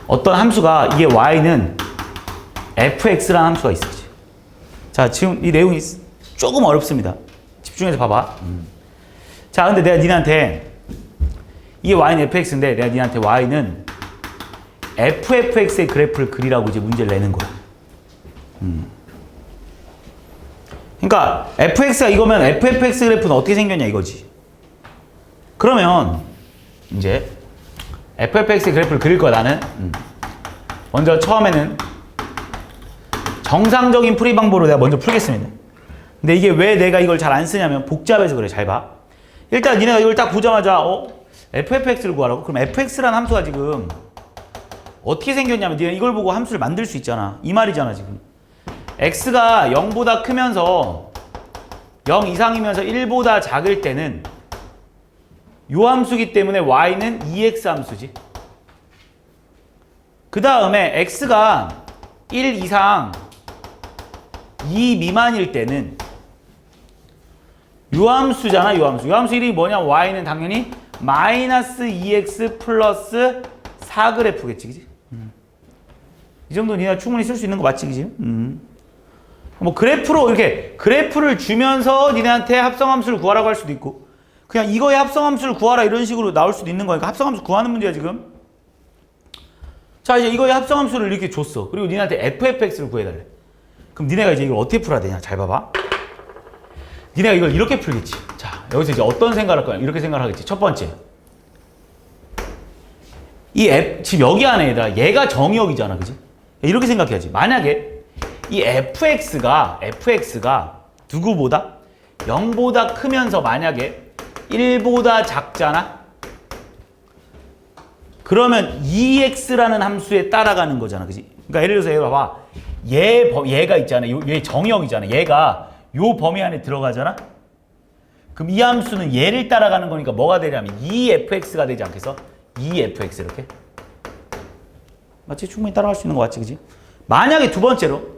어떤 함수가 이게 y는 fx라는 함수가 있어. 자, 지금 이 내용이 조금 어렵습니다. 집중해서 봐봐. 자, 근데 내가 니네한테 이게 y는 fx인데 내가 니한테 y는 ffx의 그래프를 그리라고 이제 문제를 내는 거야. 그러니까 fx가 이거면 ffx 그래프는 어떻게 생겼냐 이거지. 그러면 이제 ffx 그래프를 그릴 거야 나는. 먼저 처음에는 정상적인 풀이 방법으로 내가 먼저 풀겠습니다. 근데 이게 왜 내가 이걸 잘 안 쓰냐면 복잡해서 그래. 잘 봐. 일단 니네가 이걸 딱 보자마자 ffx를 구하라고? 그럼 fx라는 함수가 지금 어떻게 생겼냐면 니네 이걸 보고 함수를 만들 수 있잖아. 이 말이잖아 지금. x가 0보다 크면서 0 이상이면서 1보다 작을 때는 요 함수기 때문에 y는 2x 함수지. 그 다음에 x가 1 이상 2 미만일 때는 요 함수잖아. 요 함수. 요 함수 이름이 뭐냐? y는 당연히 마이너스 2x 플러스 4 그래프겠지. 그지? 이 정도 니가 충분히 쓸 수 있는 거 맞지? 그지? 뭐 그래프로 이렇게 그래프를 주면서 니네한테 합성함수를 구하라고 할 수도 있고 그냥 이거의 합성함수를 구하라 이런 식으로 나올 수도 있는 거니까 합성함수 구하는 문제야 지금. 자 이제 이거의 합성함수를 이렇게 줬어. 그리고 니네한테 ffx를 구해달래. 그럼 니네가 이제 이걸 어떻게 풀어야 되냐? 잘 봐봐. 니네가 이걸 이렇게 풀겠지. 자 여기서 이제 어떤 생각을 할 거야? 이렇게 생각을 하겠지. 첫 번째 지금 여기 안에 얘들아 얘가 정의역이잖아. 그지? 이렇게 생각해야지. 만약에 이 fx가 누구보다 0보다 크면서 만약에 1보다 작잖아? 그러면 2x라는 함수에 따라가는 거잖아. 그지? 그러니까 예를 들어서 얘 봐봐. 얘가 있잖아. 얘 정의역이잖아. 얘가 요 범위 안에 들어가잖아? 그럼 이 함수는 얘를 따라가는 거니까 뭐가 되냐면 2fx가 되지 않겠어? 2fx 이렇게. 맞지? 충분히 따라갈 수 있는 거 맞지? 그지? 만약에 두 번째로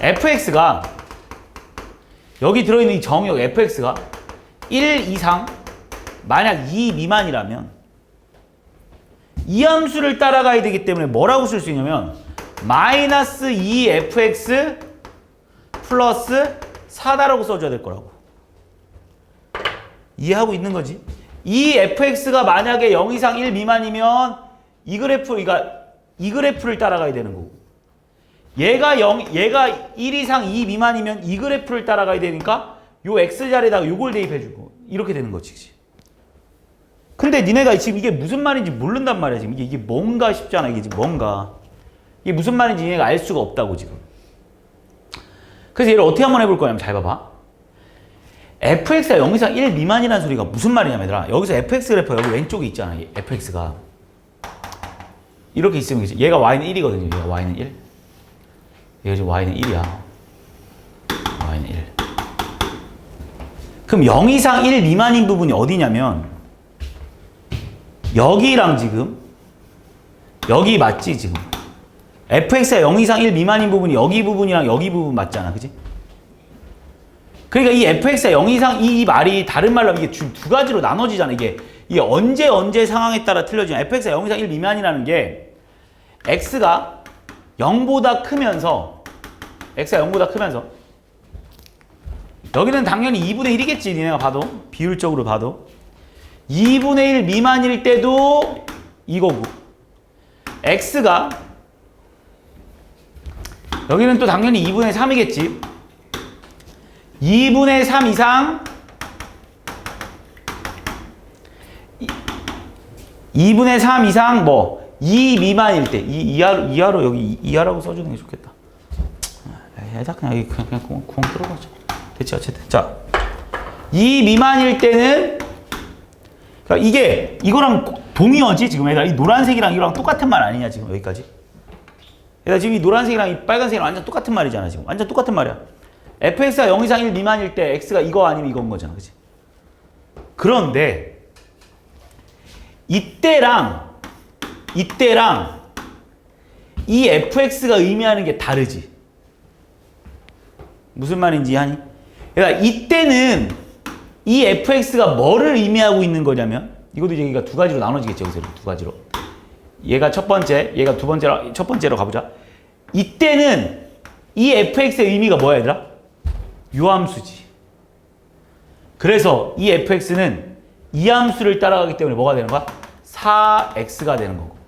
fx가 여기 들어있는 이 정의역 fx가 1 이상 만약 2 미만이라면 이 함수를 따라가야 되기 때문에 뭐라고 쓸 수 있냐면 마이너스 2fx 플러스 4다라고 써줘야 될 거라고. 이해하고 있는 거지? 이 fx가 만약에 0 이상 1 미만이면 이 그래프를 따라가야 되는 거고 얘가 1 이상 2 미만이면 이 그래프를 따라가야 되니까 요 x자리에다가 요걸 대입해주고 이렇게 되는 거지. 그치? 근데 니네가 지금 이게 무슨 말인지 모른단 말이야. 지금 이게 뭔가 싶잖아. 이게 지금 뭔가 이게 무슨 말인지 니네가 알 수가 없다고 지금. 그래서 얘를 어떻게 한번 해볼 거냐면 잘 봐봐. fx가 0 이상 1 미만이라는 소리가 무슨 말이냐면 얘들아 여기서 fx 그래프 여기 왼쪽에 있잖아. fx가 이렇게 있으면 얘가 y는 1이거든요. 얘가 y는 1. 얘가 지금 y는 1이야. y는 1. 그럼 0 이상 1 미만인 부분이 어디냐면 여기랑 지금 여기 맞지 지금. fx가 0 이상 1 미만인 부분이 여기 부분이랑 여기 부분 맞잖아. 그지? 그러니까 이 fx가 0 이상 이 말이 다른 말로 하면 이게 두 가지로 나눠지잖아. 이게 언제 상황에 따라 틀려지냐. fx가 0 이상 1 미만이라는 게 x가 0보다 크면서 여기는 당연히 2분의 1이겠지. 니네가 봐도 비율적으로 봐도 2분의 1 미만일 때도 이거고 x가 여기는 또 당연히 2분의 3이겠지. 2분의 3 이상 2분의 3 이상 뭐 2 미만일 때 이하로 여기 이하라고 써주는 게 좋겠다. 애다 그냥 여기 그냥 구멍 뚫어가자. 됐지 어쨌든. 자, 2 미만일 때는 그러니까 이거랑 동의어지 지금 얘들아. 이 노란색이랑 이거랑 똑같은 말 아니냐 지금 여기까지. 얘들아 지금 이 노란색이랑 이 빨간색이랑 완전 똑같은 말이잖아 지금. 완전 똑같은 말이야. fx가 0 이상 1 미만일 때 x가 이거 아니면 이건 거잖아. 그치? 그런데 이때랑 이 fx가 의미하는 게 다르지. 무슨 말인지 이해하니? 그러니까 이때는 이 fx가 뭐를 의미하고 있는 거냐면 이것도 이제 여기가 두 가지로 나눠지겠죠. 여기서 두 가지로. 얘가 첫 번째, 얘가 두 번째로, 첫 번째로 가보자. 이때는 이 fx의 의미가 뭐야 얘들아? 요 함수지. 그래서 이 fx는 이 함수를 따라가기 때문에 뭐가 되는 거야? 4x가 되는 거고.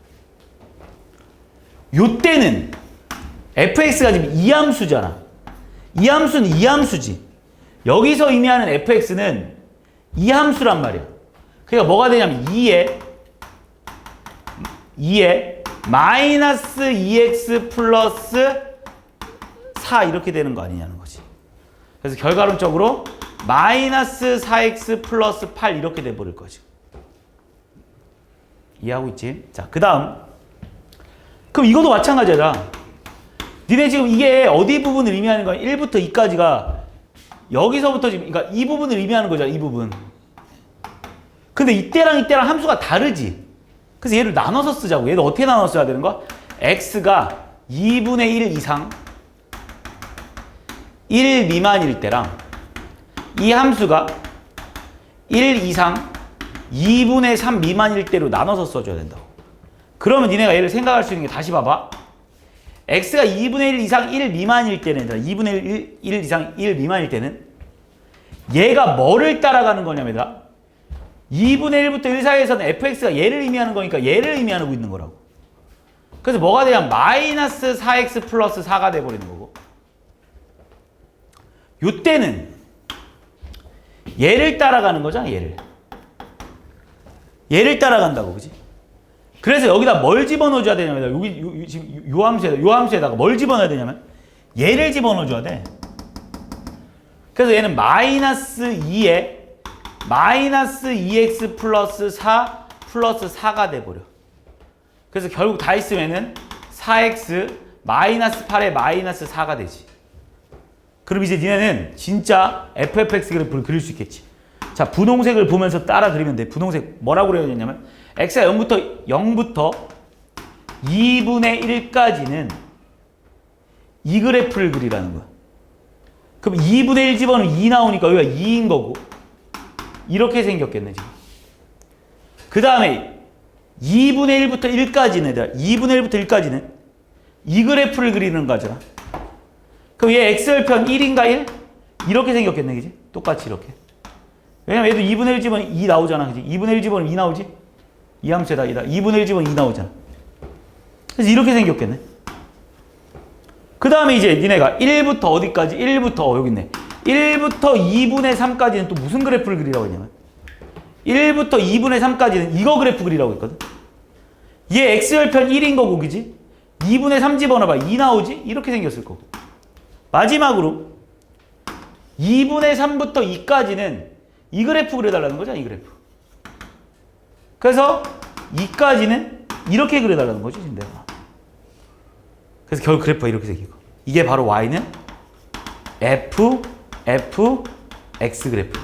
요 때는 fx가 지금 이 함수잖아. 이 함수는 이 함수지. 여기서 의미하는 fx는 이 함수란 말이야. 그러니까 뭐가 되냐면 2에 마이너스 2x 플러스 4 이렇게 되는 거 아니냐는 거지. 그래서 결과론적으로 마이너스 4x 플러스 8 이렇게 돼버릴 거지. 이해하고 있지? 자, 그 다음. 그럼 이것도 마찬가지야. 니네 지금 이게 어디 부분을 의미하는 거야? 1부터 2까지가 여기서부터 지금, 그러니까 이 부분을 의미하는 거잖아, 이 부분. 근데 이때랑 함수가 다르지. 그래서 얘를 나눠서 쓰자고. 얘를 어떻게 나눠서 써야 되는 거야? x가 2분의 1 이상 1 미만일 때랑 이 함수가 1 이상 2분의 3 미만일 때로 나눠서 써줘야 된다고. 그러면 니네가 얘를 생각할 수 있는 게 다시 봐봐. x가 2분의 1 이상 1 미만일 때는 2분의 1 이상 1 미만일 때는 얘가 뭐를 따라가는 거냐면 2분의 1부터 1 사이에서는 fx가 얘를 의미하는 거니까 얘를 의미하고 있는 거라고. 그래서 뭐가 되냐면 마이너스 4x 플러스 4가 돼버리는 거고, 요때는 얘를 따라가는 거잖아. 얘를 따라간다고, 그지? 그래서 여기다 뭘 집어넣어줘야 되냐면 지금 요 함수에다가 뭘 집어넣어야 되냐면 얘를 집어넣어줘야 돼. 그래서 얘는 마이너스 2에 마이너스 2x 플러스 4 플러스 4가 돼버려. 그래서 결국 다 있으면은 4x 마이너스 8에 마이너스 4가 되지. 그럼 이제 니네는 진짜 fx 그래프를 그릴 수 있겠지. 자, 분홍색을 보면서 따라 그리면 돼. 분홍색 뭐라고 그려야 되냐면 x가 0부터 2분의 1까지는 이 그래프를 그리라는 거야. 그럼 2분의 1 집어넣으면 2 나오니까 여기가 2인 거고, 이렇게 생겼겠네 지금. 그 다음에 2분의 1부터 1까지는 2분의 1부터 1까지는 이 그래프를 그리는 거잖아. 그럼 얘 x절편 1인가 1? 이렇게 생겼겠네, 그지? 똑같이 이렇게. 왜냐면 얘도 2분의 1 집어넣으면 2 나오잖아, 그지? 2분의 1 집어넣으면 2 나오지? 이 함수에다 2분의 1 집어넣으면 2 나오잖아. 그래서 이렇게 생겼겠네. 그 다음에 이제 니네가 1부터 어디까지? 1부터 여기 있네. 1부터 2분의 3까지는 또 무슨 그래프를 그리라고 했냐면 1부터 2분의 3까지는 이거 그래프 그리라고 했거든. 얘 x절편 1인 거고, 그지? 2분의 3 집어넣어봐. 2 나오지? 이렇게 생겼을 거고. 마지막으로 2분의 3부터 2까지는 이 그래프 그려달라는 거잖아, 이 그래프. 그래서 2까지는 이렇게 그려달라는 거지, 지금 내가. 그래서 결국 그래프가 이렇게 생기고. 이게 바로 y는 x 그래프.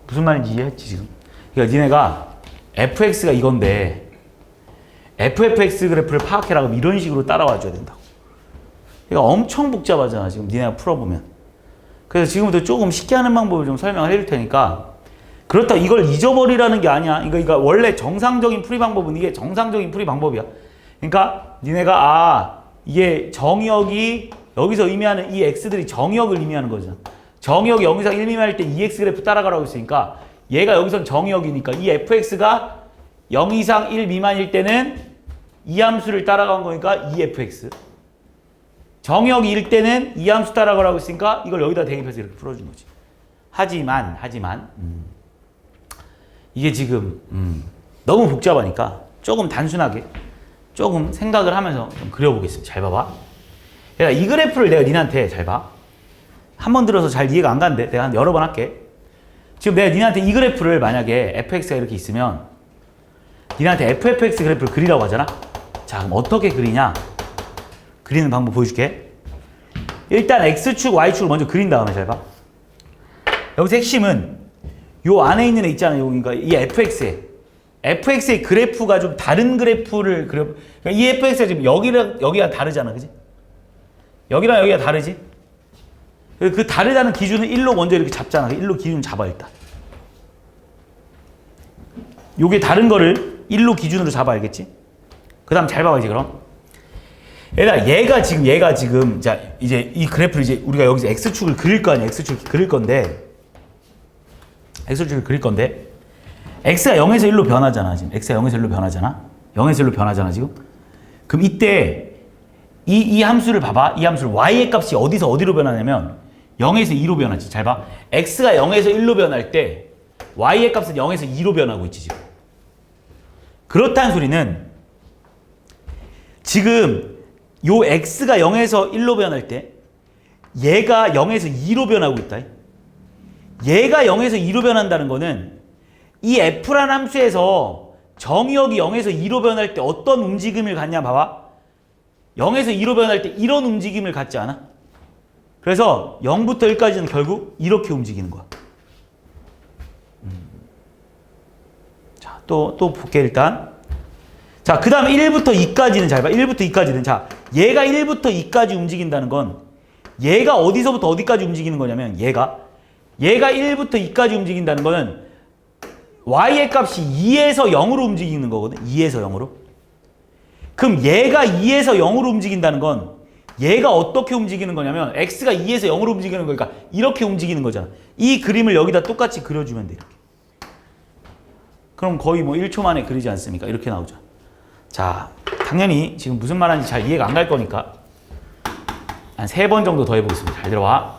무슨 말인지 이해했지, 지금? 그러니까 니네가 fx가 이건데 ffx 그래프를 파악해라 그러면 이런 식으로 따라와 줘야 된다고. 그러니까 엄청 복잡하잖아, 지금 니네가 풀어보면. 그래서 지금부터 조금 쉽게 하는 방법을 좀 설명을 해줄 테니까, 그렇다고 이걸 잊어버리라는 게 아니야. 그러니까 원래 정상적인 풀이 방법은 이게 정상적인 풀이 방법이야. 그러니까 니네가 이게 정의역이 여기서 의미하는 이 x들이 정의역을 의미하는 거잖아. 정의역이 0 이상 1 미만일 때 이 x 그래프 따라가라고 했으니까 얘가 여기선 정의역이니까 이 fx가 0 이상 1 미만일 때는 이 함수를 따라간 거니까 이 fx. 정의역이 1 때는 이 함수 따라가라고 했으니까 이걸 여기다 대입해서 이렇게 풀어준 거지. 하지만 이게 지금 너무 복잡하니까 조금 단순하게 조금 생각을 하면서 좀 그려보겠습니다. 잘 봐봐. 그러니까 이 그래프를 내가 니네한테 잘 봐. 한 번 들어서 잘 이해가 안 가는데 내가 한 여러 번 할게. 지금 내가 니네한테 이 그래프를 만약에 fx가 이렇게 있으면 니네한테 ffx 그래프를 그리라고 하잖아. 자, 그럼 어떻게 그리냐? 그리는 방법 보여줄게. 일단 x축, y축을 먼저 그린 다음에 잘 봐. 여기서 핵심은 요 안에 있는 애 있잖아요. 그러니까 이 fx의 그래프가 좀 다른 그래프를 그려. 그러니까 이 fx가 지금 여기가 다르잖아, 그지? 여기랑 여기가 다르지? 그 다르다는 기준을 1로 먼저 이렇게 잡잖아. 1로 기준 잡아 일단. 요게 다른 거를 1로 기준으로 잡아, 알겠지? 그 다음 잘 봐봐, 이제 그럼. 얘가 지금, 자, 이제 이 그래프를 이제 우리가 여기서 x축을 그릴 거 아니야. x축을 그릴 건데, x축을 그릴 건데, x가 0에서 1로 변하잖아, 지금. x가 0에서 1로 변하잖아. 0에서 1로 변하잖아, 지금. 그럼 이때 이 함수를 봐봐. 이 함수를 y의 값이 어디서 어디로 변하냐면 0에서 2로 변하지. 잘 봐. x가 0에서 1로 변할 때 y의 값은 0에서 2로 변하고 있지 지금. 그렇다는 소리는 지금 요 x가 0에서 1로 변할 때 얘가 0에서 2로 변하고 있다. 얘가 0에서 2로 변한다는 거는 이 f라는 함수에서 정의역이 0에서 2로 변할 때 어떤 움직임을 갖냐 봐봐. 0에서 2로 변할 때 이런 움직임을 갖지 않아? 그래서 0부터 1까지는 결국 이렇게 움직이는 거야. 자, 또 볼게 일단. 자, 그 다음에 1부터 2까지는 잘 봐. 1부터 2까지는. 자, 얘가 1부터 2까지 움직인다는 건 얘가 어디서부터 어디까지 움직이는 거냐면 얘가 1부터 2까지 움직인다는 거는 y의 값이 2에서 0으로 움직이는 거거든. 2에서 0으로. 그럼 얘가 2에서 0으로 움직인다는 건 얘가 어떻게 움직이는 거냐면 x가 2에서 0으로 움직이는 거니까 이렇게 움직이는 거잖아. 이 그림을 여기다 똑같이 그려주면 돼. 이렇게. 그럼 거의 뭐 1초 만에 그리지 않습니까? 이렇게 나오죠. 자, 당연히 지금 무슨 말하는지 잘 이해가 안 갈 거니까 한 3번 정도 더 해보겠습니다. 잘 들어와.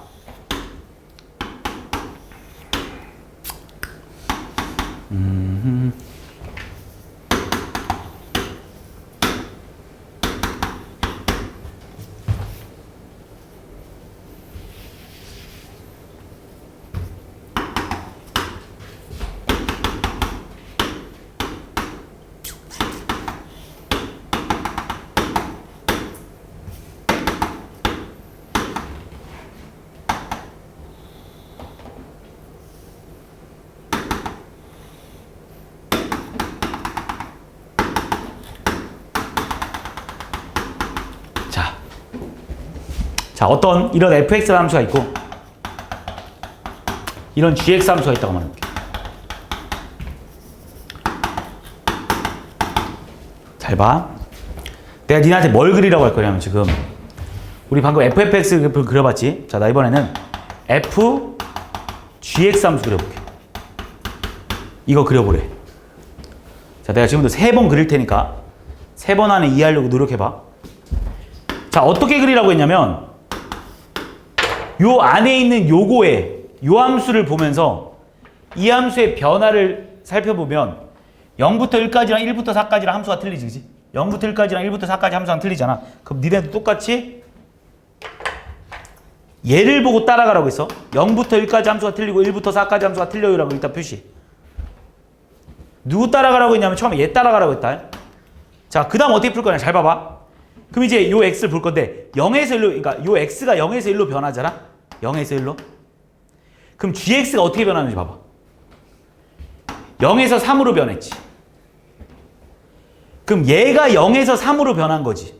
자, 어떤 이런 fx 함수가 있고 이런 gx 함수가 있다고 말해볼게. 잘 봐. 내가 니네한테 뭘 그리라고 할 거냐면 지금 우리 방금 fx 그래프를 그려봤지? 자, 나 이번에는 f gx 함수 그려볼게. 이거 그려보래. 자, 내가 지금부터 3번 그릴 테니까 3번 안에 이해하려고 노력해봐. 자, 어떻게 그리라고 했냐면 요 안에 있는 요거에 요 함수를 보면서 이 함수의 변화를 살펴보면 0부터 1까지랑 1부터 4까지랑 함수가 틀리지, 그치? 0부터 1까지랑 1부터 4까지 함수가 틀리잖아. 그럼 니네도 똑같이 얘를 보고 따라가라고 했어. 0부터 1까지 함수가 틀리고 1부터 4까지 함수가 틀려요라고 일단 표시. 누구 따라가라고 했냐면 처음에 얘 따라가라고 했다. 자, 그 다음 어떻게 풀 거냐. 잘 봐봐. 그럼 이제 요 x를 볼 건데 0에서 1로, 그러니까 요 x가 0에서 1로 변하잖아. 0에서 1로. 그럼 gx가 어떻게 변하는지 봐봐. 0에서 3으로 변했지. 그럼 얘가 0에서 3으로 변한 거지.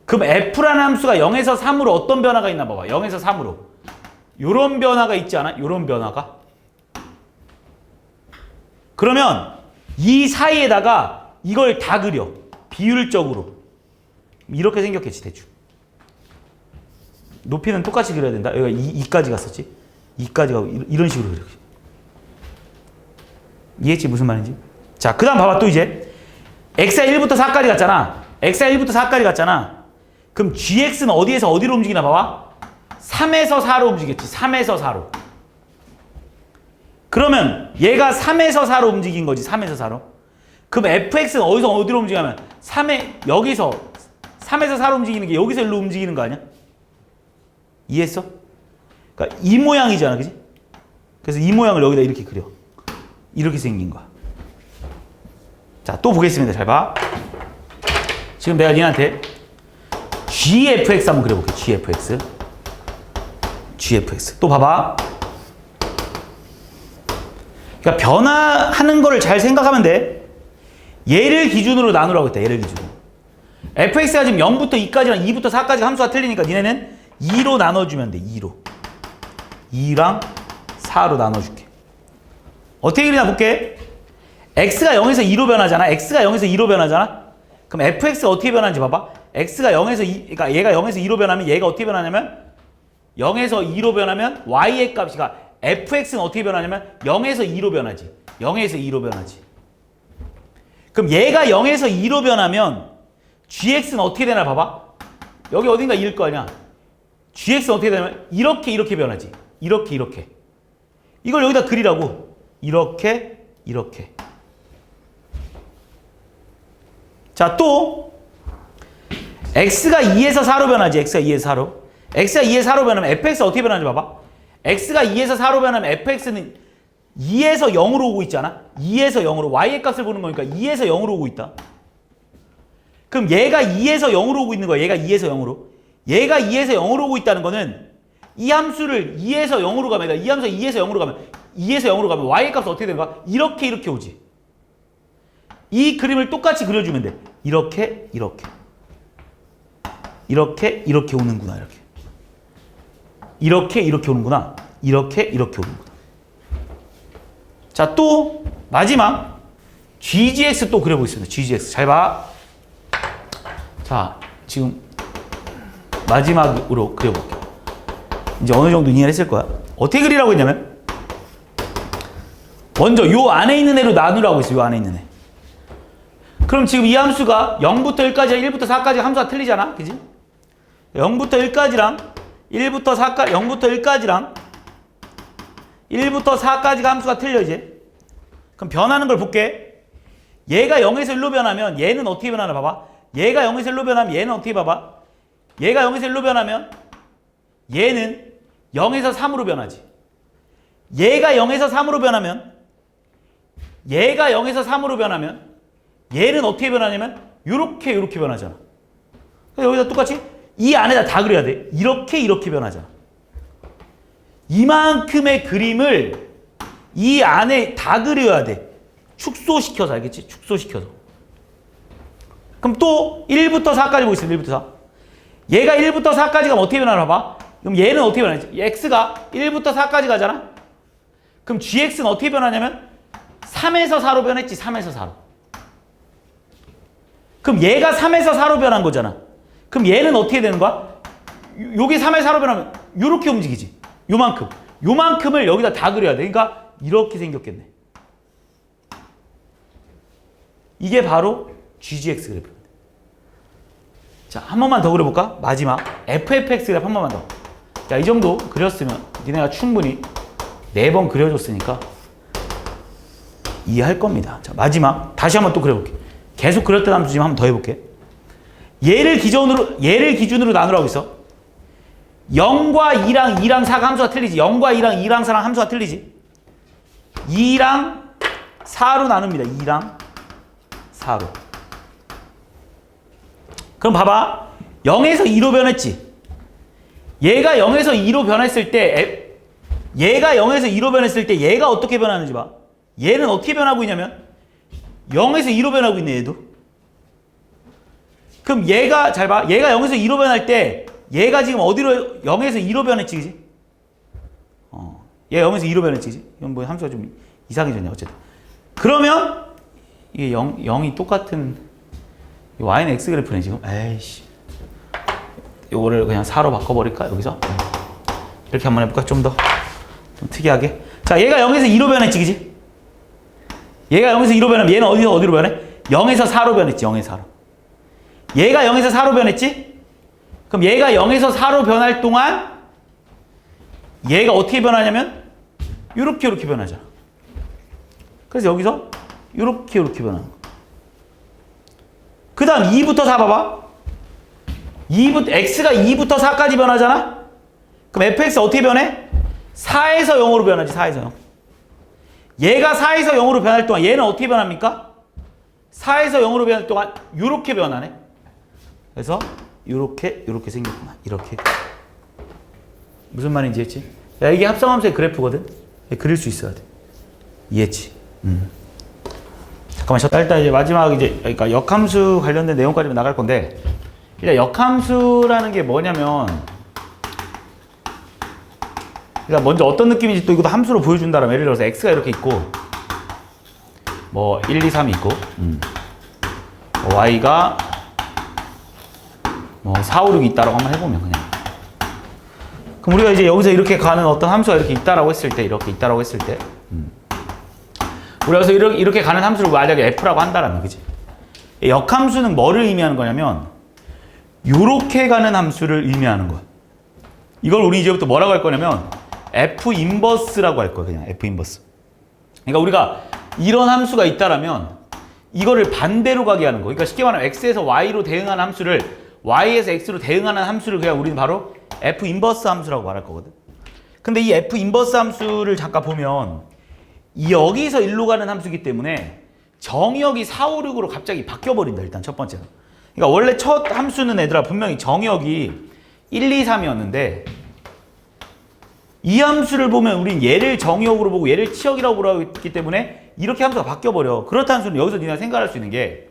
그럼 f라는 함수가 0에서 3으로 어떤 변화가 있나 봐봐. 0에서 3으로. 요런 변화가 있지 않아? 요런 변화가. 그러면 이 사이에다가 이걸 다 그려. 비율적으로. 이렇게 생겼겠지, 대충. 높이는 똑같이 그려야 된다. 여기가 2까지 갔었지. 2까지 가고 이런 식으로 그려. 이해했지? 무슨 말인지? 자, 그 다음 봐봐. 또 이제 x가 1부터 4까지 갔잖아. x가 1부터 4까지 갔잖아. 그럼 gx는 어디에서 어디로 움직이나 봐봐. 3에서 4로 움직였지. 3에서 4로. 그러면 얘가 3에서 4로 움직인 거지. 3에서 4로. 그럼 fx는 어디서 어디로 움직이냐면 여기서 3에서 4로 움직이는 게 여기서 1로 움직이는 거 아니야? 이해했어? 그러니까 이 모양이잖아, 그지? 그래서 이 모양을 여기다 이렇게 그려. 이렇게 생긴 거야. 자, 또 보겠습니다. 잘 봐. 지금 내가 니한테 gfx 한번 그려볼게. gfx. 또 봐봐. 그러니까 변화하는 거를 잘 생각하면 돼. 얘를 기준으로 나누라고 했다. 얘를 기준으로. fx가 지금 0부터 2까지랑 2부터 4까지 함수가 틀리니까 니네는 2로 나눠주면 돼. 2로. 2랑 4로 나눠줄게. 어떻게 그리나 볼게. x가 0에서 2로 변하잖아. x가 0에서 2로 변하잖아. 그럼 fx가 어떻게 변하는지 봐봐. x가 0에서 2, 그러니까 얘가 0에서 2로 변하면 얘가 어떻게 변하냐면 0에서 2로 변하면 y의 값이, 그러니까 fx는 어떻게 변하냐면 0에서 2로 변하지. 0에서 2로 변하지. 그럼 얘가 0에서 2로 변하면 gx는 어떻게 되나 봐봐. 여기 어딘가 일 거 아니야. gx는 어떻게 되냐면 이렇게 이렇게 변하지. 이렇게 이렇게. 이걸 여기다 그리라고. 이렇게 이렇게. 자, 또 x가 2에서 4로 변하지. x가 2에서 4로. x가 2에서 4로 변하면 fx 어떻게 변하는지 봐봐. x가 2에서 4로 변하면 fx는 2에서 0으로 오고 있잖아. 2에서 0으로. y의 값을 보는 거니까 2에서 0으로 오고 있다. 그럼 얘가 2에서 0으로 오고 있는 거야. 얘가 2에서 0으로. 얘가 2에서 0으로 오고 있다는 거는 이 함수를 2에서 0으로 가면, 이 함수가 2에서 0으로 가면, 2에서 0으로 가면 y의 값은 어떻게 되는 거야? 이렇게 이렇게 오지. 이 그림을 똑같이 그려주면 돼. 이렇게 이렇게. 이렇게 이렇게 오는구나. 이렇게. 이렇게 이렇게 오는구나. 이렇게 이렇게 오는구나. 자, 또 마지막 GGX 또 그려보겠습니다. GGX 잘 봐. 자, 지금 마지막으로 그려볼게요. 이제 어느 정도 이해를 했을 거야. 어떻게 그리라고 했냐면 먼저 요 안에 있는 애로 나누라고 했어요. 요 안에 있는 애. 그럼 지금 이 함수가 0부터 1까지 1부터 4까지 함수가 틀리잖아. 그지? 0부터 1까지랑 1부터 4까지 0부터 1까지랑 1부터 4까지가 함수가 틀려 이제. 그럼 변하는 걸 볼게. 얘가 0에서 1로 변하면 얘는 어떻게 변하나 봐봐. 얘가 0에서 1로 변하면 얘는 어떻게 봐봐. 얘가 0에서 1로 변하면 얘는 0에서 3으로 변하지. 얘가 0에서 3으로 변하면 얘가 0에서 3으로 변하면 얘는 어떻게 변하냐면 요렇게 요렇게 변하잖아. 그래서 여기다 똑같이 이 안에다 다 그려야 돼. 이렇게 이렇게 변하잖아. 이만큼의 그림을 이 안에 다 그려야 돼. 축소시켜서 알겠지? 축소시켜서. 그럼 또 1부터 4까지 보겠습니다. 1부터 4. 얘가 1부터 4까지 가면 어떻게 변하나 봐봐. 그럼 얘는 어떻게 변하지? x가 1부터 4까지 가잖아? 그럼 gx는 어떻게 변하냐면 3에서 4로 변했지. 3에서 4로. 그럼 얘가 3에서 4로 변한 거잖아. 그럼 얘는 어떻게 되는 거야? 요게 3에서 4로 변하면 요렇게 움직이지. 요만큼. 요만큼을 여기다 다 그려야 돼. 그러니까 이렇게 생겼겠네. 이게 바로 GGX 그래프입니다. 자, 한 번만 더 그려볼까? 마지막 FFX 그래프 한 번만 더. 자, 이 정도 그렸으면 니네가 충분히 4번 그려줬으니까 이해할 겁니다. 자, 마지막 다시 한번 또 그려볼게. 계속 그렸던 함수 지금 한번 더 해볼게. 얘를 기준으로 나누라고 했어. 0과 2랑 2랑 4가 함수가 틀리지. 0과 2랑 2랑 4랑 함수가 틀리지. 2랑 4로 나눕니다. 2랑 4로. 그럼 봐봐. 0에서 2로 변했지. 얘가 0에서 2로 변했을 때 얘가 0에서 2로 변했을 때 얘가 어떻게 변하는지 봐. 얘는 어떻게 변하고 있냐면 0에서 2로 변하고 있네. 얘도. 그럼 얘가 잘 봐. 얘가 0에서 2로 변할 때 얘가 지금 어디로 0에서 2로 변했지, 그지? 얘가 0에서 2로 변했지, 그지? 이건 뭐 함수가 좀 이상해졌네, 어쨌든. 그러면 이게 0이 똑같은 y는 x 그래프네, 지금. 에이씨. 요거를 그냥 4로 바꿔버릴까, 여기서? 이렇게 한번 해볼까, 좀 특이하게. 자, 얘가 0에서 2로 변했지, 그지? 얘가 0에서 2로 변하면 얘는 어디로 변해? 0에서 4로 변했지, 0에서 4로. 얘가 0에서 4로 변했지? 그럼 얘가 0에서 4로 변할 동안 얘가 어떻게 변하냐면 요렇게 요렇게 변하잖아. 그래서 여기서 요렇게 요렇게 변하는 거. 그 다음 2부터 4 봐봐. x가 2부터 4까지 변하잖아? 그럼 fx 어떻게 변해? 4에서 0으로 변하지. 4에서 0. 얘가 4에서 0으로 변할 동안 얘는 어떻게 변합니까? 4에서 0으로 변할 동안 요렇게 변하네. 그래서 요렇게 요렇게 생겼구나. 이렇게. 무슨 말인지 이해했지? 야, 이게 합성함수의 그래프거든. 그릴 수 있어야 돼. 이해했지? 잠깐만 쉬었다. 일단 이제 마지막 그러니까 역함수 관련된 내용까지 나갈 건데, 일단 역함수라는 게 뭐냐면, 그러니까 먼저 어떤 느낌인지 또 이것도 함수로 보여준다라면, 예를 들어서 x가 이렇게 있고 뭐 1, 2, 3이 있고 y가 뭐 4, 5, 6이 있다라고 한번 해보면 그냥. 그럼 우리가 이제 여기서 이렇게 가는 어떤 함수가 이렇게 있다라고 했을 때, 이렇게 있다라고 했을 때 우리가 여기서 이렇게 가는 함수를 만약에 f라고 한다라면, 그지? 역함수는 뭐를 의미하는 거냐면 요렇게 가는 함수를 의미하는 거야. 이걸 우리 이제부터 뭐라고 할 거냐면 F 인버스라고 할 거야. 그냥 F 인버스. 그러니까 우리가 이런 함수가 있다라면 이거를 반대로 가게 하는 거. 그러니까 쉽게 말하면 x에서 y로 대응하는 함수를 y에서 x로 대응하는 함수를 그냥 우리는 바로 F 인버스 함수라고 말할 거거든. 근데 이 F 인버스 함수를 잠깐 보면 여기서 일로 가는 함수이기 때문에 정의역이 4, 5, 6으로 갑자기 바뀌어버린다. 일단 첫 번째는. 그러니까 원래 첫 함수는 얘들아 분명히 정의역이 1, 2, 3이었는데 이 함수를 보면 우린 얘를 정의역으로 보고 얘를 치역이라고 보라고 했기 때문에 이렇게 함수가 바뀌어버려. 그렇다는 소리는 여기서 니가 생각할 수 있는 게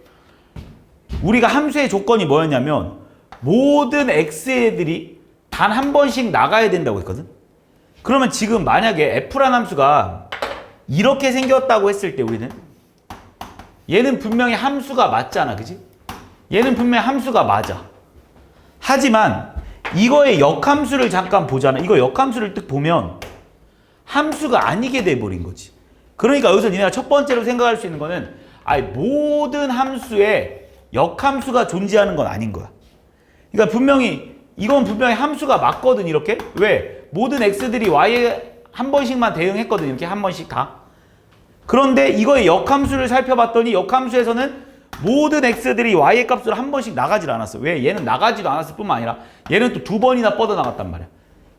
우리가 함수의 조건이 뭐였냐면 모든 x애들이 단 한 번씩 나가야 된다고 했거든. 그러면 지금 만약에 f라는 함수가 이렇게 생겼다고 했을 때 우리는 얘는 분명히 함수가 맞잖아. 그지? 얘는 분명히 함수가 맞아. 하지만 이거의 역함수를 잠깐 보잖아. 이거 역함수를 딱 보면 함수가 아니게 돼버린 거지. 그러니까 여기서 니네가 첫 번째로 생각할 수 있는 거는 모든 함수에 역함수가 존재하는 건 아닌 거야. 그러니까 분명히 이건 분명히 함수가 맞거든. 이렇게. 왜? 모든 x들이 y에 한 번씩만 대응했거든. 이렇게 한 번씩 다. 그런데 이거의 역함수를 살펴봤더니 역함수에서는 모든 x들이 y의 값으로 한 번씩 나가질 않았어. 왜? 얘는 나가지도 않았을 뿐만 아니라 얘는 또 2번이나 뻗어나갔단 말이야.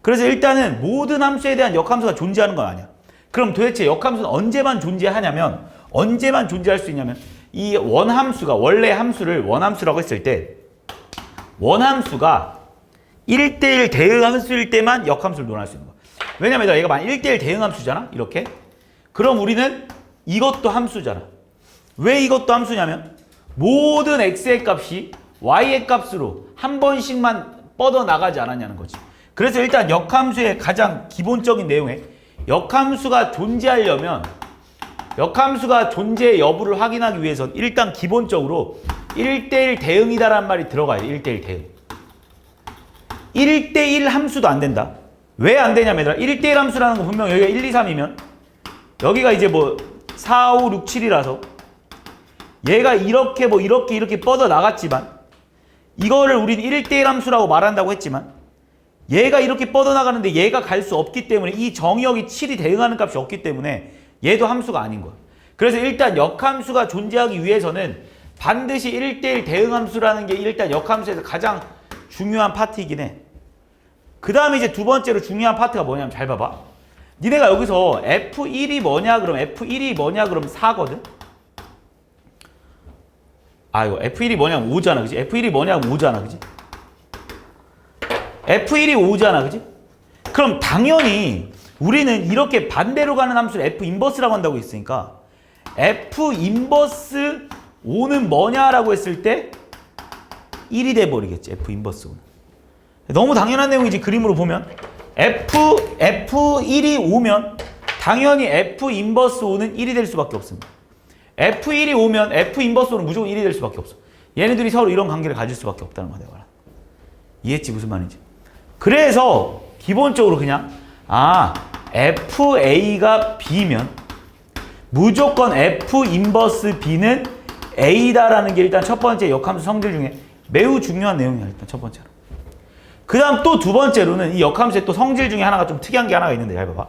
그래서 일단은 모든 함수에 대한 역함수가 존재하는 건 아니야. 그럼 도대체 역함수는 언제만 존재하냐면 언제만 존재할 수 있냐면 이 원함수가 원래 함수를 원함수라고 했을 때 원함수가 1대1 대응함수일 때만 역함수를 논할 수 있는 거야. 왜냐면 얘가 만약 1대1 대응함수잖아. 이렇게. 그럼 우리는 이것도 함수잖아. 왜 이것도 함수냐면 모든 x의 값이 y의 값으로 한 번씩만 뻗어나가지 않았냐는 거지. 그래서 일단 역함수의 가장 기본적인 내용에 역함수가 존재하려면 역함수가 존재 여부를 확인하기 위해선 일단 기본적으로 1대1 대응이다라는 말이 들어가야 돼. 1대1 대응. 1대1 함수도 안 된다. 왜 안 되냐면 1대1 함수라는 건 분명 여기가 1, 2, 3이면 여기가 이제 뭐 4, 5, 6, 7이라서 얘가 이렇게 이렇게 뻗어 나갔지만 이거를 우린 1대1 함수라고 말한다고 했지만 얘가 이렇게 뻗어 나가는데 얘가 갈 수 없기 때문에 이 정의역이 7이 대응하는 값이 없기 때문에 얘도 함수가 아닌 거야. 그래서 일단 역함수가 존재하기 위해서는 반드시 1대1 대응함수라는 게 일단 역함수에서 가장 중요한 파트이긴 해. 그 다음에 이제 두 번째로 중요한 파트가 뭐냐면 잘 봐봐. 니네가 여기서 F1이 뭐냐 그러면 F1이 뭐냐 그러면 4거든. 이거 F1이 뭐냐면 5잖아. 그지? F1이 뭐냐면 5잖아. 그지? F1이 5잖아. 그지? 그럼 당연히 우리는 이렇게 반대로 가는 함수를 F 인버스라고 한다고 했으니까 F 인버스 5는 뭐냐라고 했을 때 1이 돼버리겠지. F 인버스 5는. 너무 당연한 내용이지. 그림으로 보면 F1이 5면 당연히 F 인버스 5는 1이 될 수밖에 없습니다. F1이 5면 F 인버스 5는 무조건 1이 될 수밖에 없어. 얘네들이 서로 이런 관계를 가질 수밖에 없다는 거야. 내가. 이해했지? 무슨 말인지. 그래서 기본적으로 그냥 FA가 B면 무조건 F 인버스 B는 A다라는 게 일단 첫 번째 역함수 성질 중에 매우 중요한 내용이야. 일단 첫 번째로. 그 다음 또 두 번째로는 이 역함수의 또 성질 중에 하나가 좀 특이한 게 하나가 있는데 잘 봐봐.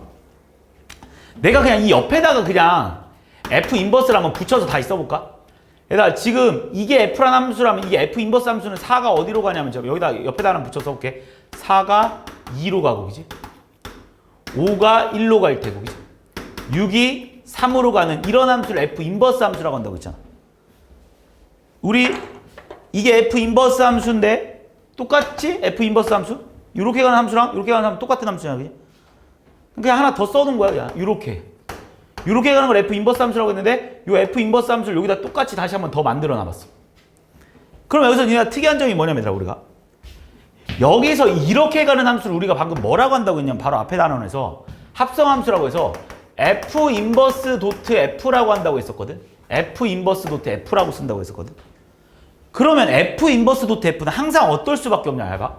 내가 그냥 이 옆에다가 그냥 F 인버스를 한번 붙여서 다시 써볼까? 얘들아 지금 이게 F라는 함수라면 이게 F 인버스 함수는 4가 어디로 가냐면 여기다 옆에다 하나 붙여 써볼게. 4가 2로 가고 그지? 5가 1로 갈 테고 그지? 6이 3으로 가는 이런 함수를 F 인버스 함수라고 한다고 했잖아. 우리 이게 F 인버스 함수인데 똑같지? F 인버스 함수? 이렇게 가는 함수랑 이렇게 가는 함수 똑같은 함수잖아. 그지? 그냥 하나 더 써놓은 거야. 그냥 이렇게 가는 걸 F 인버스 함수라고 했는데 이 F 인버스 함수를 여기다 똑같이 다시 한번 더 만들어 놔봤어. 그럼 여기서 니네가 특이한 점이 뭐냐면 우리가 여기서 이렇게 가는 함수를 우리가 방금 뭐라고 한다고 했냐면 바로 앞에 단원에서 합성함수라고 해서 F 인버스 도트 F라고 한다고 했었거든. F 인버스 도트 F라고 쓴다고 했었거든. 그러면 F 인버스 도트 F는 항상 어떨 수밖에 없냐 알까?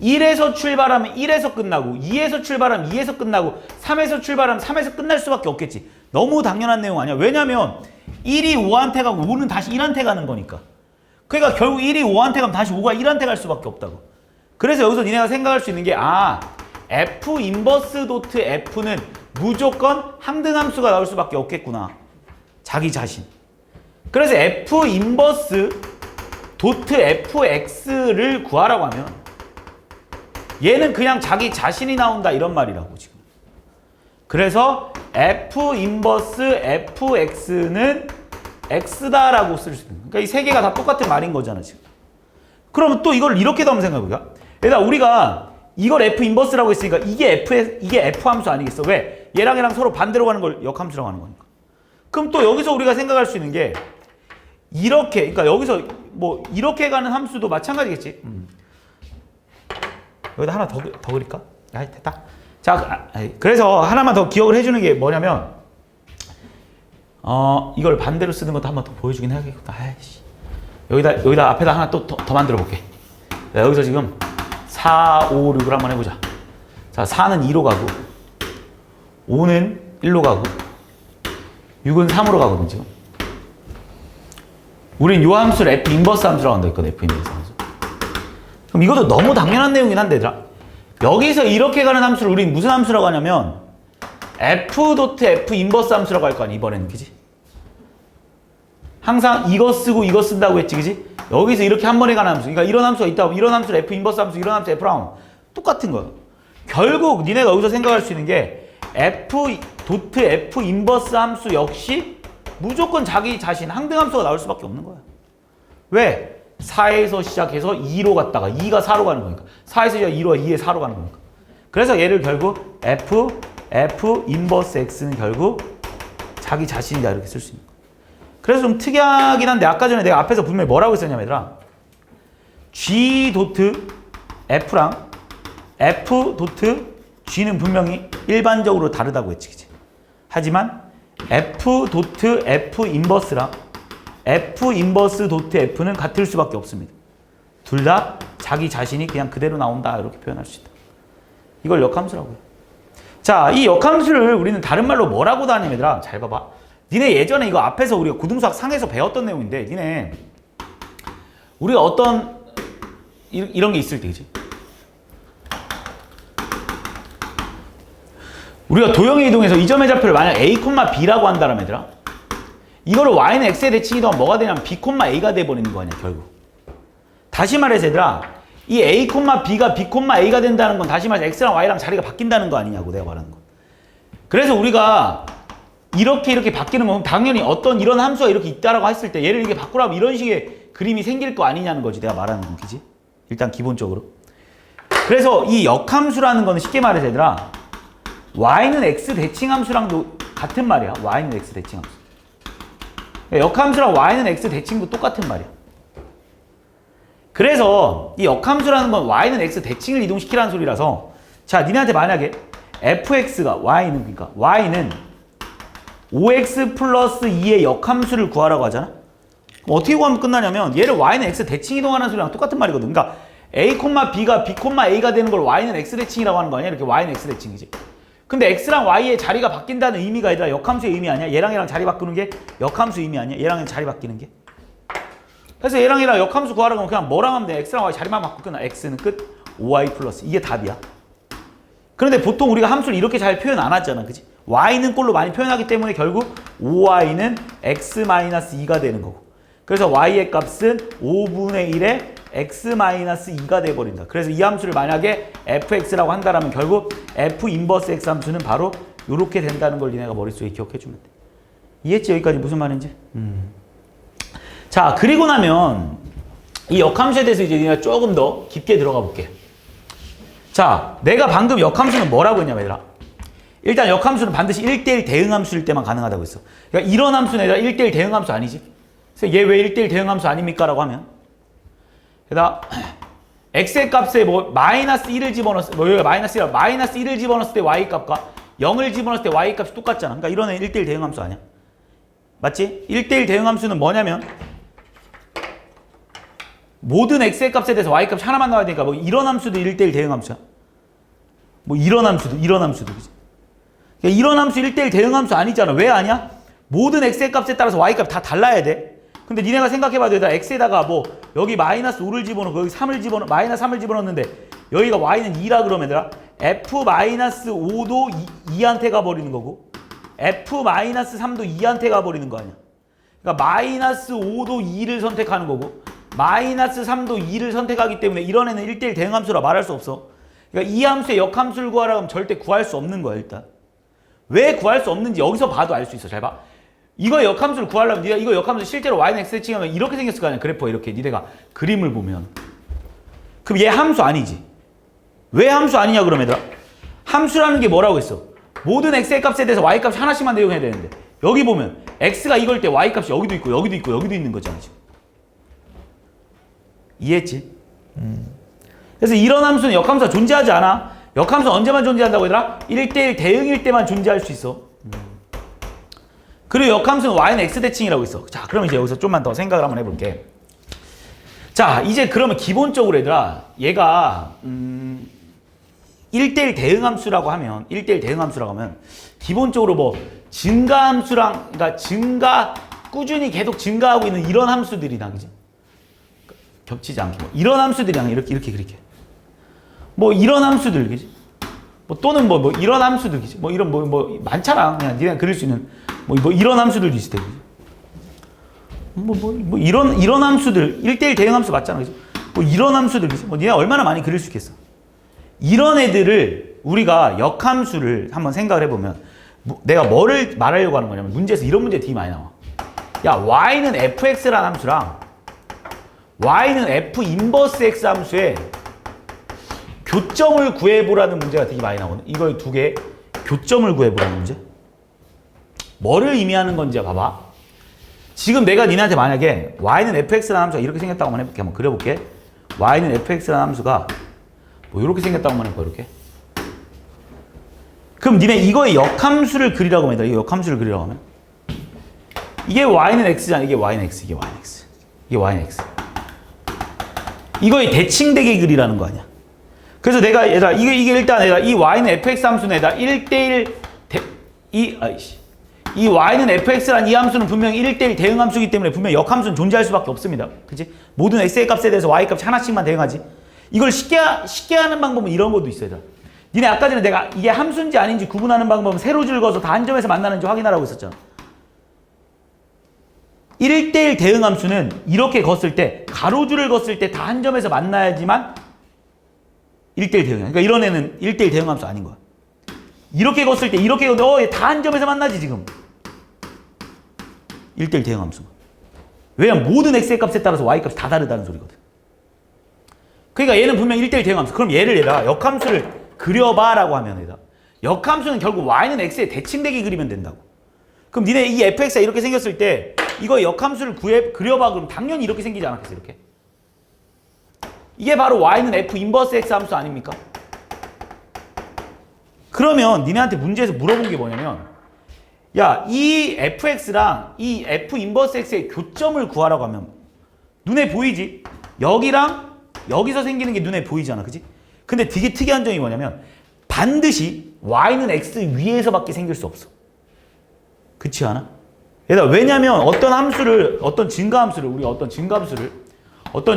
1에서 출발하면 1에서 끝나고 2에서 출발하면 2에서 끝나고 3에서 출발하면 3에서 끝날 수밖에 없겠지. 너무 당연한 내용 아니야. 왜냐면 1이 5한테 가고 5는 다시 1한테 가는 거니까. 그러니까 결국 1이 5한테 가면 다시 5가 1한테 갈 수밖에 없다고. 그래서 여기서 니네가 생각할 수 있는 게 F 인버스 도트 F는 무조건 항등함수가 나올 수밖에 없겠구나. 자기 자신. 그래서 F 인버스 도트 FX를 구하라고 하면 얘는 그냥 자기 자신이 나온다 이런 말이라고 지금. 그래서 F 인버스 FX는 X다라고 쓸 수 있는 거야. 그러니까 이 세 개가 다 똑같은 말인 거잖아 지금. 그러면 또 이걸 이렇게도 한번 생각해볼까? 얘들아 우리가 이걸 F 인버스라고 했으니까 이게 F 함수 아니겠어? 왜? 얘랑 서로 반대로 가는 걸 역함수라고 하는 거니까. 그럼 또 여기서 우리가 생각할 수 있는 게 이렇게, 그러니까 여기서 뭐 이렇게 가는 함수도 마찬가지겠지. 여기다 하나 더 그릴까? 됐다. 자, 그래서 하나만 더 기억을 해주는 게 뭐냐면 이걸 반대로 쓰는 것도 한번 더 보여주긴 해야겠다. 여기다 앞에다 하나 또 더 만들어 볼게. 여기서 지금 4, 5, 6을 한번 해보자. 자, 4는 2로 가고 5는 1로 가고 6은 3으로 가거든 지금. 우린 요 함수를 F 인버스 함수라고 한다 했거든. F 인버스 함수. 그럼 이것도 너무 당연한 내용이긴 한데 얘들아, 여기서 이렇게 가는 함수를 우린 무슨 함수라고 하냐면 F 도트 F 인버스 함수라고 할 거 아니야 이번에는. 그지? 항상 이거 쓰고 이거 쓴다고 했지. 그지? 여기서 이렇게 한 번에 가는 함수, 그러니까 이런 함수가 있다 보면 이런 함수를 F 인버스 함수, 이런 함수 F랑 똑같은 거야. 결국 니네가 여기서 생각할 수 있는 게 F 도트 F 인버스 함수 역시 무조건 자기 자신 항등함수가 나올 수밖에 없는 거야. 왜? 4에서 시작해서 2로 갔다가 2가 4로 가는 거니까. 4에서 시작 2로 2에 4로 가는 거니까. 그래서 얘를 결국 F 인버스 X는 결국 자기 자신이다 이렇게 쓸 수 있는 거야. 그래서 좀 특이하긴 한데 아까 전에 내가 앞에서 분명히 뭐라고 했었냐면 얘들아, G 도트 F랑 F 도트 G는 분명히 일반적으로 다르다고 했지. 그치? 하지만 F 도트 F 인버스랑 F 인버스 도트 F는 같을 수밖에 없습니다. 둘 다 자기 자신이 그냥 그대로 나온다 이렇게 표현할 수 있다. 이걸 역함수라고 해요. 자, 이 역함수를 우리는 다른 말로 뭐라고도 하냐면 얘들아 잘 봐봐. 니네 예전에 이거 앞에서 우리가 고등수학 상에서 배웠던 내용인데 니네 우리가 어떤 이런 게 있을 때 그지? 우리가 도형의 이동에서 이 점의 좌표를 만약 A, B라고 한다면 얘들아 이거를 Y는 X의 대칭이동 하면 뭐가 되냐면 B, A가 돼버리는 거 아니야 결국. 다시 말해서 얘들아 이 A, B가 B, A가 된다는 건 다시 말해서 X랑 Y랑 자리가 바뀐다는 거 아니냐고 내가 말하는 건. 그래서 우리가 이렇게 바뀌는 건 당연히 어떤 이런 함수가 이렇게 있다라고 했을 때 얘를 이렇게 바꾸라면 이런 식의 그림이 생길 거 아니냐는 거지 내가 말하는 건. 그지? 일단 기본적으로. 그래서 이 역함수라는 거는 쉽게 말해서 얘들아 Y는 X 대칭함수랑도 같은 말이야. Y는 X 대칭함수. 역함수랑 Y는 X 대칭도 똑같은 말이야. 그래서 이 역함수라는 건 Y는 X 대칭을 이동시키라는 소리라서 자, 니네한테 만약에 fx가 Y는 그러니까 Y는 5x 플러스 2의 역함수를 구하라고 하잖아. 어떻게 구하면 끝나냐면 얘를 Y는 X 대칭 이동하는 소리랑 똑같은 말이거든. 그러니까 A, B가 B, A가 되는 걸 Y는 X 대칭이라고 하는 거 아니야? 이렇게 Y는 X 대칭이지. 근데 X랑 Y의 자리가 바뀐다는 의미가 아니라 역함수의 의미 아니야? 얘랑 자리 바꾸는 게 역함수 의미 아니야? 얘랑 자리 바뀌는 게? 그래서 얘랑 역함수 구하라고 하면 그냥 뭐랑 하면 돼? X랑 Y 자리만 바꾸고 끝나. X는 끝, 5Y 플러스. 이게 답이야. 그런데 보통 우리가 함수를 이렇게 잘 표현 안 하잖아. 그치? Y는 꼴로 많이 표현하기 때문에 결국 5Y는 X-2가 되는 거고. 그래서 Y의 값은 5분의 1에 X-2가 돼버린다. 그래서 이 함수를 만약에 fx라고 한다면 결국 f 인버스 x 함수는 바로 이렇게 된다는 걸 니네가 머릿속에 기억해주면 돼. 이해했지? 여기까지 무슨 말인지? 자, 그리고 나면 이 역함수에 대해서 이제 니네가 조금 더 깊게 들어가 볼게. 자, 내가 방금 역함수는 뭐라고 했냐면 얘들아 일단 역함수는 반드시 1대1 대응함수일 때만 가능하다고 했어. 그러니까 이런 함수는 얘들아 1대1 대응함수 아니지? 그래서 얘 왜 1대1 대응함수 아닙니까? 라고 하면 게다가 x의 값에 뭐 마이너스 1을 집어넣었을 뭐 여기가 마이너스 1이라 마이너스 1을 집어넣었을 때 y 값과 0을 집어넣었을 때 y 값이 똑같잖아. 그러니까 이런 애 1대1 대응함수 아니야? 맞지? 1대1 대응함수는 뭐냐면 모든 x의 값에 대해서 y 값이 하나만 나와야 되니까 뭐 이런 함수도 1대1 대응함수야. 뭐 이런 함수도 그치? 그러니까 이런 함수 1대1 대응함수 아니잖아. 왜 아니야? 모든 x의 값에 따라서 y 값 다 달라야 돼. 근데 니네가 생각해봐도 얘들아 x에다가 뭐 여기 마이너스 5를 집어넣고 여기 3을 마이너스 3을 집어넣는데 여기가 y는 2라 그러면 얘들아 f 마이너스 5도 2한테 가버리는 거고 f 마이너스 3도 2한테 가버리는 거 아니야. 그러니까 마이너스 5도 2를 선택하는 거고 마이너스 3도 2를 선택하기 때문에 이런 애는 1대1 대응함수라 말할 수 없어. 그러니까 이 함수의 역함수를 구하라고 하면 절대 구할 수 없는 거야 일단. 왜 구할 수 없는지 여기서 봐도 알 수 있어. 잘 봐. 이거 역함수를 구하려면 네가 이거 역함수 실제로 y는 x 대칭하면 이렇게 생겼을 거 아니야. 그래퍼 이렇게 니네가 그림을 보면. 그럼 얘 함수 아니지. 왜 함수 아니냐 그러면 얘들아. 함수라는 게 뭐라고 했어. 모든 x의 값에 대해서 y값이 하나씩만 대응해야 되는데 여기 보면 x가 이걸 때 y값이 여기도 있고 여기도 있고 여기도 있는 거잖아 지금. 이해했지? 그래서 이런 함수는 역함수가 존재하지 않아. 역함수는 언제만 존재한다고 얘들아? 1대1 대응일 때만 존재할 수 있어. 그리고 역함수는 y는 x 대칭이라고 있어. 자, 그럼 이제 여기서 좀만 더 생각을 한번 해볼게. 자, 이제 그러면 기본적으로 얘들아, 얘가 1대1 대응함수라고 하면, 1대1 대응함수라고 하면 기본적으로 뭐 증가함수랑, 그러니까 꾸준히 계속 증가하고 있는 이런 함수들이나, 그지? 겹치지 않게 뭐 이런 함수들이랑 이렇게 그렇게 뭐 이런 함수들, 그지? 뭐 또는 뭐 이런 함수들, 그지? 뭐 이런 뭐 많잖아. 그냥 니가 그릴 수 있는 뭐 이런 함수들도 있을 때, 뭐 이런 함수들 1대1 대응 함수 맞잖아, 그지? 뭐 이런 함수들, 그지? 뭐 니가 얼마나 많이 그릴 수 있겠어? 이런 애들을 우리가 역함수를 한번 생각을 해보면 내가 뭐를 말하려고 하는 거냐면 문제에서 이런 문제 되게 많이 나와. 야, y는 fx라는 함수랑 y는 f 인버스 x 함수에 교점을 구해보라는 문제가 되게 많이 나오거든. 이거 두 개 교점을 구해보라는 문제. 뭐를 의미하는 건지 봐봐. 지금 내가 니네한테 만약에 y는 fx라는 함수가 이렇게 생겼다고 한번 해볼게. 한번 그려볼게. y는 fx라는 함수가 뭐 이렇게 생겼다고 한번 해봐. 이렇게. 그럼 니네 이거의 역함수를 그리라고 하면, 이거 역함수를 그리라고 하면 이게 y는 x잖아. 이게 y는 x, 이게 y는 x, 이게 y는 x. 이거의 대칭되게 그리라는 거 아니야. 그래서 내가 얘들아 이게 일단 얘들아 이 y는 fx 함수는 얘들아 1대1 이 y는 fx란 이 함수는 분명히 1대1 대응 함수이기 때문에 분명히 역함수는 존재할 수밖에 없습니다. 그치? 모든 x의 값에 대해서 y 값 하나씩만 대응하지. 이걸 쉽게 하는 방법은 이런 것도 있어요. 얘들아. 니네 아까 전에 내가 이게 함수인지 아닌지 구분하는 방법은 세로줄 그어서 다 한 점에서 만나는지 확인하라고 했었잖아. 1대1 대응 함수는 이렇게 걷을 때 가로줄을 걷을 때 다 한 점에서 만나야지만 1대1 대응이야. 그러니까 이런 애는 1대1 대응 함수 아닌 거야. 이렇게 걷을 때 이렇게 걷는데 다 한 점에서 만나지 지금. 1대1 대응 함수. 왜냐면 모든 x의 값에 따라서 y 값이 다 다르다는 소리거든. 그러니까 얘는 분명 1대1 대응 함수. 그럼 얘를 얘가 역함수를 그려봐라고 하면 얘다. 역함수는 결국 y는 x에 대칭되게 그리면 된다고. 그럼 니네 이 fx가 이렇게 생겼을 때 이거 역함수를 그려봐. 그럼 당연히 이렇게 생기지 않았겠어. 이렇게. 이게 바로 y는 f 인버스 x 함수 아닙니까? 그러면 니네한테 문제에서 물어본 게 뭐냐면 야, 이 fx랑 이 f 인버스 x의 교점을 구하라고 하면 눈에 보이지? 여기랑 여기서 생기는 게 눈에 보이잖아. 그치? 근데 되게 특이한 점이 뭐냐면 반드시 y는 x 위에서밖에 생길 수 없어. 그렇지 않아? 얘들아, 왜냐면 어떤 증가함수를 우리가 어떤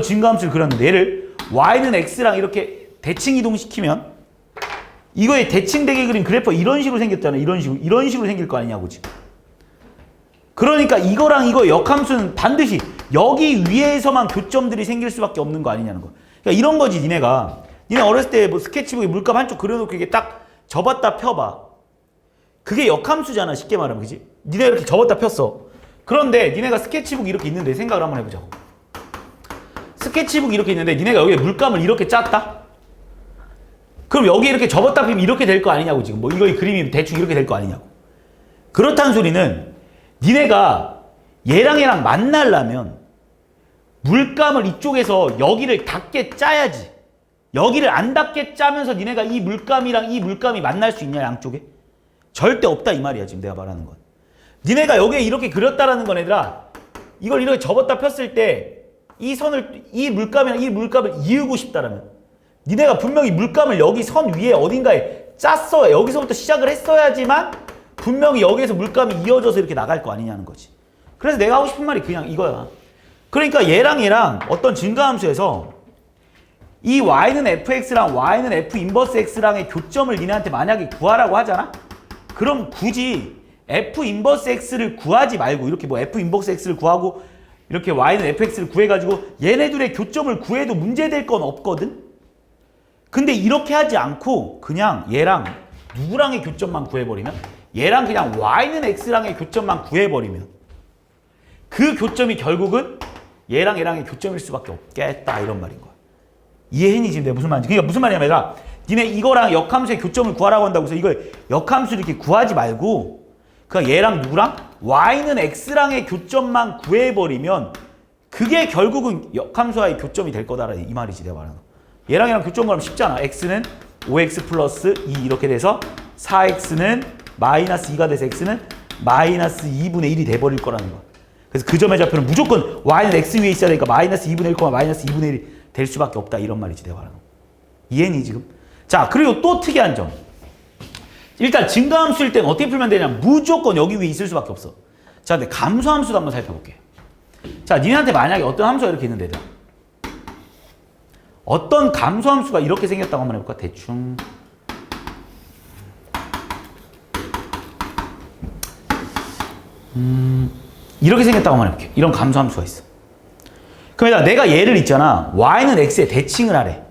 증가함수를 그렸는데 얘를 y는 x랑 이렇게 대칭 이동시키면 이거에 대칭되게 그린 그래프 이런 식으로 생겼잖아. 이런 식으로 생길 거 아니냐고 지금. 그러니까 이거랑 이거 역함수는 반드시 여기 위에서만 교점들이 생길 수밖에 없는 거 아니냐는 거. 그러니까 이런 거지. 니네 어렸을 때 뭐 스케치북에 물감 한쪽 그려놓고 이게 딱 접었다 펴봐. 그게 역함수잖아. 쉽게 말하면. 그지? 니네가 이렇게 접었다 폈어. 그런데 니네가 스케치북이 이렇게 있는데 생각을 한번 해보자고. 스케치북이 이렇게 있는데 니네가 여기에 물감을 이렇게 짰다? 그럼 여기 이렇게 접었다 펴면 이렇게 될 거 아니냐고 지금. 뭐 이거의 그림이 대충 이렇게 될 거 아니냐고. 그렇다는 소리는 니네가 얘랑 만나려면 물감을 이쪽에서 여기를 닿게 짜야지. 여기를 안 닿게 짜면서 니네가 이 물감이랑 이 물감이 만날 수 있냐 양쪽에? 절대 없다 이 말이야 지금 내가 말하는 건. 니네가 여기에 이렇게 그렸다라는 건 얘들아 이걸 이렇게 접었다 폈을 때 이 물감이랑 이 물감을 이으고 싶다라면 니네가 분명히 물감을 여기 선 위에 어딘가에 짰어야 여기서부터 시작을 했어야지만 분명히 여기에서 물감이 이어져서 이렇게 나갈 거 아니냐는 거지. 그래서 내가 하고 싶은 말이 그냥 이거야. 그러니까 얘랑 어떤 증가함수에서 이 y는 fx랑 y는 f 인버스 x랑의 교점을 니네한테 만약에 구하라고 하잖아? 그럼 굳이 f 인버스 x를 구하지 말고 이렇게 뭐 f 인버스 x를 구하고 이렇게 y는 fx를 구해가지고 얘네들의 교점을 구해도 문제될 건 없거든? 근데 이렇게 하지 않고 그냥 얘랑 누구랑의 교점만 구해버리면 얘랑 그냥 y는 x랑의 교점만 구해버리면 그 교점이 결국은 얘랑의 교점일 수밖에 없겠다 이런 말인 거야. 이해했니 지금 내가 무슨 말인지? 그러니까 무슨 말이냐면 얘들아 니네 이거랑 역함수의 교점을 구하라고 한다고 해서 이걸 역함수를 이렇게 구하지 말고 그냥 얘랑 누구랑 y는 x랑의 교점만 구해버리면 그게 결국은 역함수와의 교점이 될 거다 이 말이지 내가 말하는 거. 얘랑 교점 구하면 쉽잖아. x는 5x 플러스 2 이렇게 돼서 4x는 마이너스 2가 돼서 x는 마이너스 2분의 1이 돼버릴 거라는 거야. 그래서 그 점의 좌표는 무조건 y는 x 위에 있어야 되니까 마이너스 2분의 1, 마이너스 2분의 1이 될 수밖에 없다 이런 말이지 내가 말하는 거. 이해니 지금? 자 그리고 또 특이한 점. 일단 증가함수일 때는 어떻게 풀면 되냐? 무조건 여기 위에 있을 수밖에 없어. 자 근데 감소함수도 한번 살펴볼게. 자 니네한테 만약에 어떤 함수가 이렇게 있는데 어떤 감소함수가 이렇게 생겼다고 한번 해볼까? 대충 이렇게 생겼다고 한번 해볼게. 이런 감소함수가 있어. 그럼 내가 얘를 있잖아. y는 x에 대칭을 하래.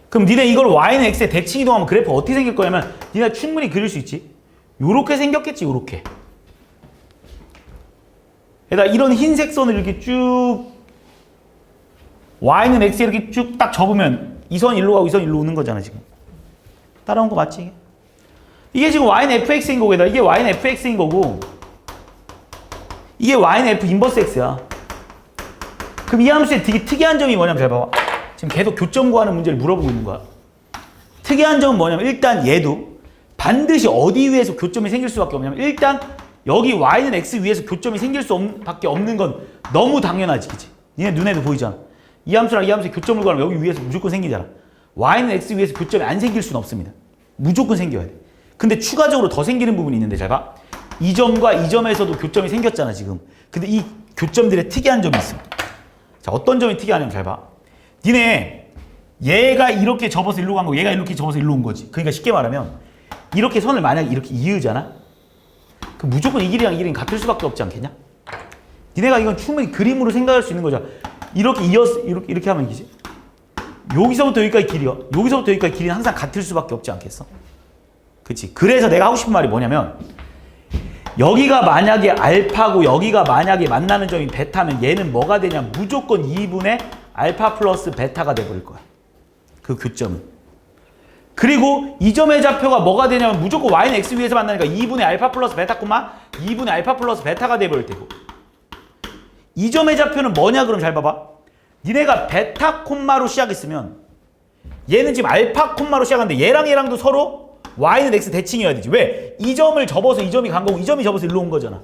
그럼 니네 이걸 y는 x에 대칭 이동하면 그래프 어떻게 생길 거냐면 니네 충분히 그릴 수 있지. 요렇게 생겼겠지. 요렇게. 이런 흰색 선을 이렇게 쭉 y는 x에 이렇게 쭉 딱 접으면 이 선 일로 가고 이 선 일로 오는 거잖아 지금. 따라온 거 맞지? 이게 지금 y는 fx인 거고 이게 y는 fx인 거고 이게 y는 f 인버스 x야. 그럼 이 함수의 되게 특이한 점이 뭐냐면 잘 봐봐. 지금 계속 교점 구하는 문제를 물어보고 있는 거야. 특이한 점은 뭐냐면 일단 얘도 반드시 어디 위에서 교점이 생길 수밖에 없냐면 일단 여기 y는 x 위에서 교점이 생길 수밖에 없는 건 너무 당연하지. 그치? 니네 눈에도 보이잖아. 이 함수랑 이 함수의 교점을 구하면 여기 위에서 무조건 생기잖아. y는 x 위에서 교점이 안 생길 수는 없습니다. 무조건 생겨야 돼. 근데 추가적으로 더 생기는 부분이 있는데 잘 봐. 이 점과 이 점에서도 교점이 생겼잖아 지금. 근데 이 교점들의 특이한 점이 있어. 자 어떤 점이 특이하냐면 잘 봐. 니네 얘가 이렇게 접어서 일로 간 거 얘가 이렇게 접어서 일로 온 거지. 그러니까 쉽게 말하면 이렇게 선을 만약에 이렇게 이으잖아. 그럼 무조건 이 길이랑 이 길이는 같을 수밖에 없지 않겠냐? 니네가 이건 충분히 그림으로 생각할 수 있는 거잖아. 이렇게 이어서 이렇게 하면 이기지. 여기서부터 여기까지 길이요. 여기서부터 여기까지 길이는 항상 같을 수밖에 없지 않겠어? 그치? 그래서 내가 하고 싶은 말이 뭐냐면 여기가 만약에 알파고 여기가 만약에 만나는 점이 베타면 얘는 뭐가 되냐? 무조건 2분의 알파 플러스 베타가 돼버릴 거야. 그 교점은. 그리고 이 점의 좌표가 뭐가 되냐면 무조건 y는 x 위에서 만나니까 2분의 알파 플러스 베타 콤마 2분의 알파 플러스 베타가 돼버릴 테고 이 점의 좌표는 뭐냐 그럼 잘 봐봐. 니네가 베타 콤마로 시작했으면 얘는 지금 알파 콤마로 시작하는데 얘랑 얘랑도 서로 y는 x 대칭이어야 되지. 왜? 이 점을 접어서 이 점이 간 거고 이 점이 접어서 일로 온 거잖아.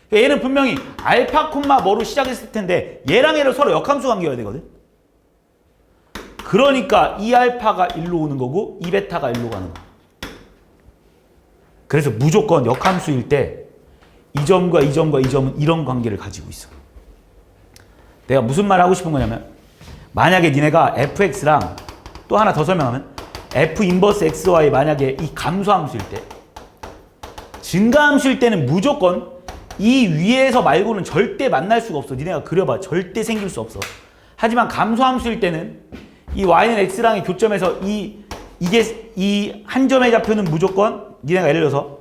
그러니까 얘는 분명히 알파 콤마 뭐로 시작했을 텐데 얘랑 얘를 서로 역함수 관계여야 되거든. 그러니까 이 알파가 일로 오는 거고 이 베타가 일로 가는 거. 그래서 무조건 역함수일 때 이 점과 이 점과 이 점은 이런 관계를 가지고 있어. 내가 무슨 말 하고 싶은 거냐면 만약에 니네가 fx랑 또 하나 더 설명하면 f 인버스 xy 만약에 이 감소함수일 때 증가함수일 때는 무조건 이 위에서 말고는 절대 만날 수가 없어. 니네가 그려봐. 절대 생길 수 없어. 하지만 감소함수일 때는 이 y는 x랑의 교점에서 이게 이 한 점의 좌표는 무조건 니네가 예를 들어서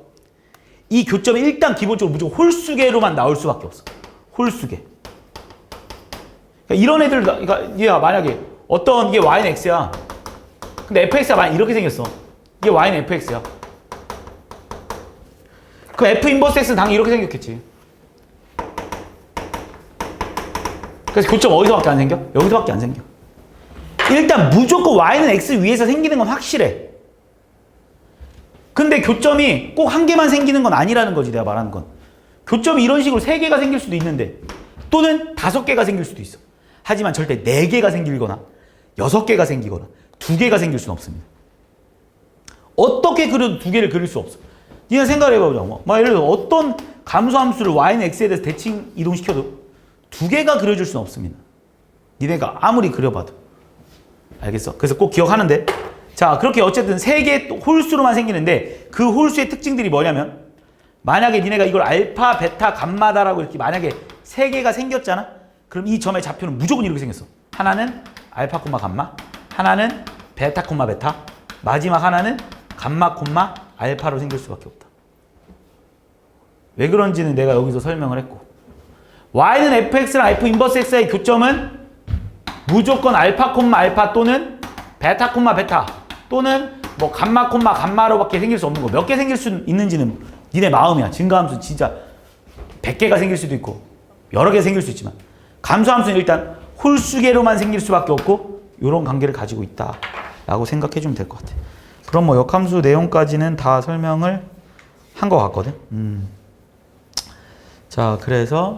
이 교점이 일단 기본적으로 무조건 홀수계로만 나올 수밖에 없어. 홀수계. 그러니까 이런 애들, 그러니까 얘가 만약에 어떤 이게 y는 x야. 근데 fx가 만약 이렇게 생겼어. 이게 y는 fx야. 그럼 f 인버스 x는 당연히 이렇게 생겼겠지. 그래서 교점 어디서밖에 안 생겨? 여기서밖에 안 생겨. 일단 무조건 y는 x 위에서 생기는 건 확실해. 근데 교점이 꼭 한 개만 생기는 건 아니라는 거지 내가 말하는 건. 교점이 이런 식으로 3개가 생길 수도 있는데 또는 5개가 생길 수도 있어. 하지만 절대 4개가 생기거나 6개가 생기거나 2개가 생길 수는 없습니다. 어떻게 그려도 2개를 그릴 수 없어. 니가 생각을 해보자고. 막 예를 들어 어떤 감소함수를 y는 x에 대해서 대칭 이동시켜도 두 개가 그려질 수는 없습니다. 니네가 아무리 그려봐도. 알겠어? 그래서 꼭 기억하는데 자 그렇게 어쨌든 세 개의 홀수로만 생기는데 그 홀수의 특징들이 뭐냐면 만약에 니네가 이걸 알파, 베타, 감마다라고 이렇게 만약에 세 개가 생겼잖아? 그럼 이 점의 좌표는 무조건 이렇게 생겼어. 하나는 알파, 감마, 하나는 베타, 베타, 마지막 하나는 감마, 알파로 생길 수밖에 없다. 왜 그런지는 내가 여기서 설명을 했고 y는 fx랑 f 인버스 x의 교점은 무조건 알파, 알파 또는 베타, 베타 또는 뭐 감마, 감마로밖에 생길 수 없는 거. 몇 개 생길 수 있는지는 니네 마음이야. 증가함수 진짜 100개가 생길 수도 있고 여러 개 생길 수 있지만 감소함수는 일단 홀수계로만 생길 수밖에 없고 이런 관계를 가지고 있다라고 생각해 주면 될 것 같아. 그럼 뭐 역함수 내용까지는 다 설명을 한 것 같거든. 자, 그래서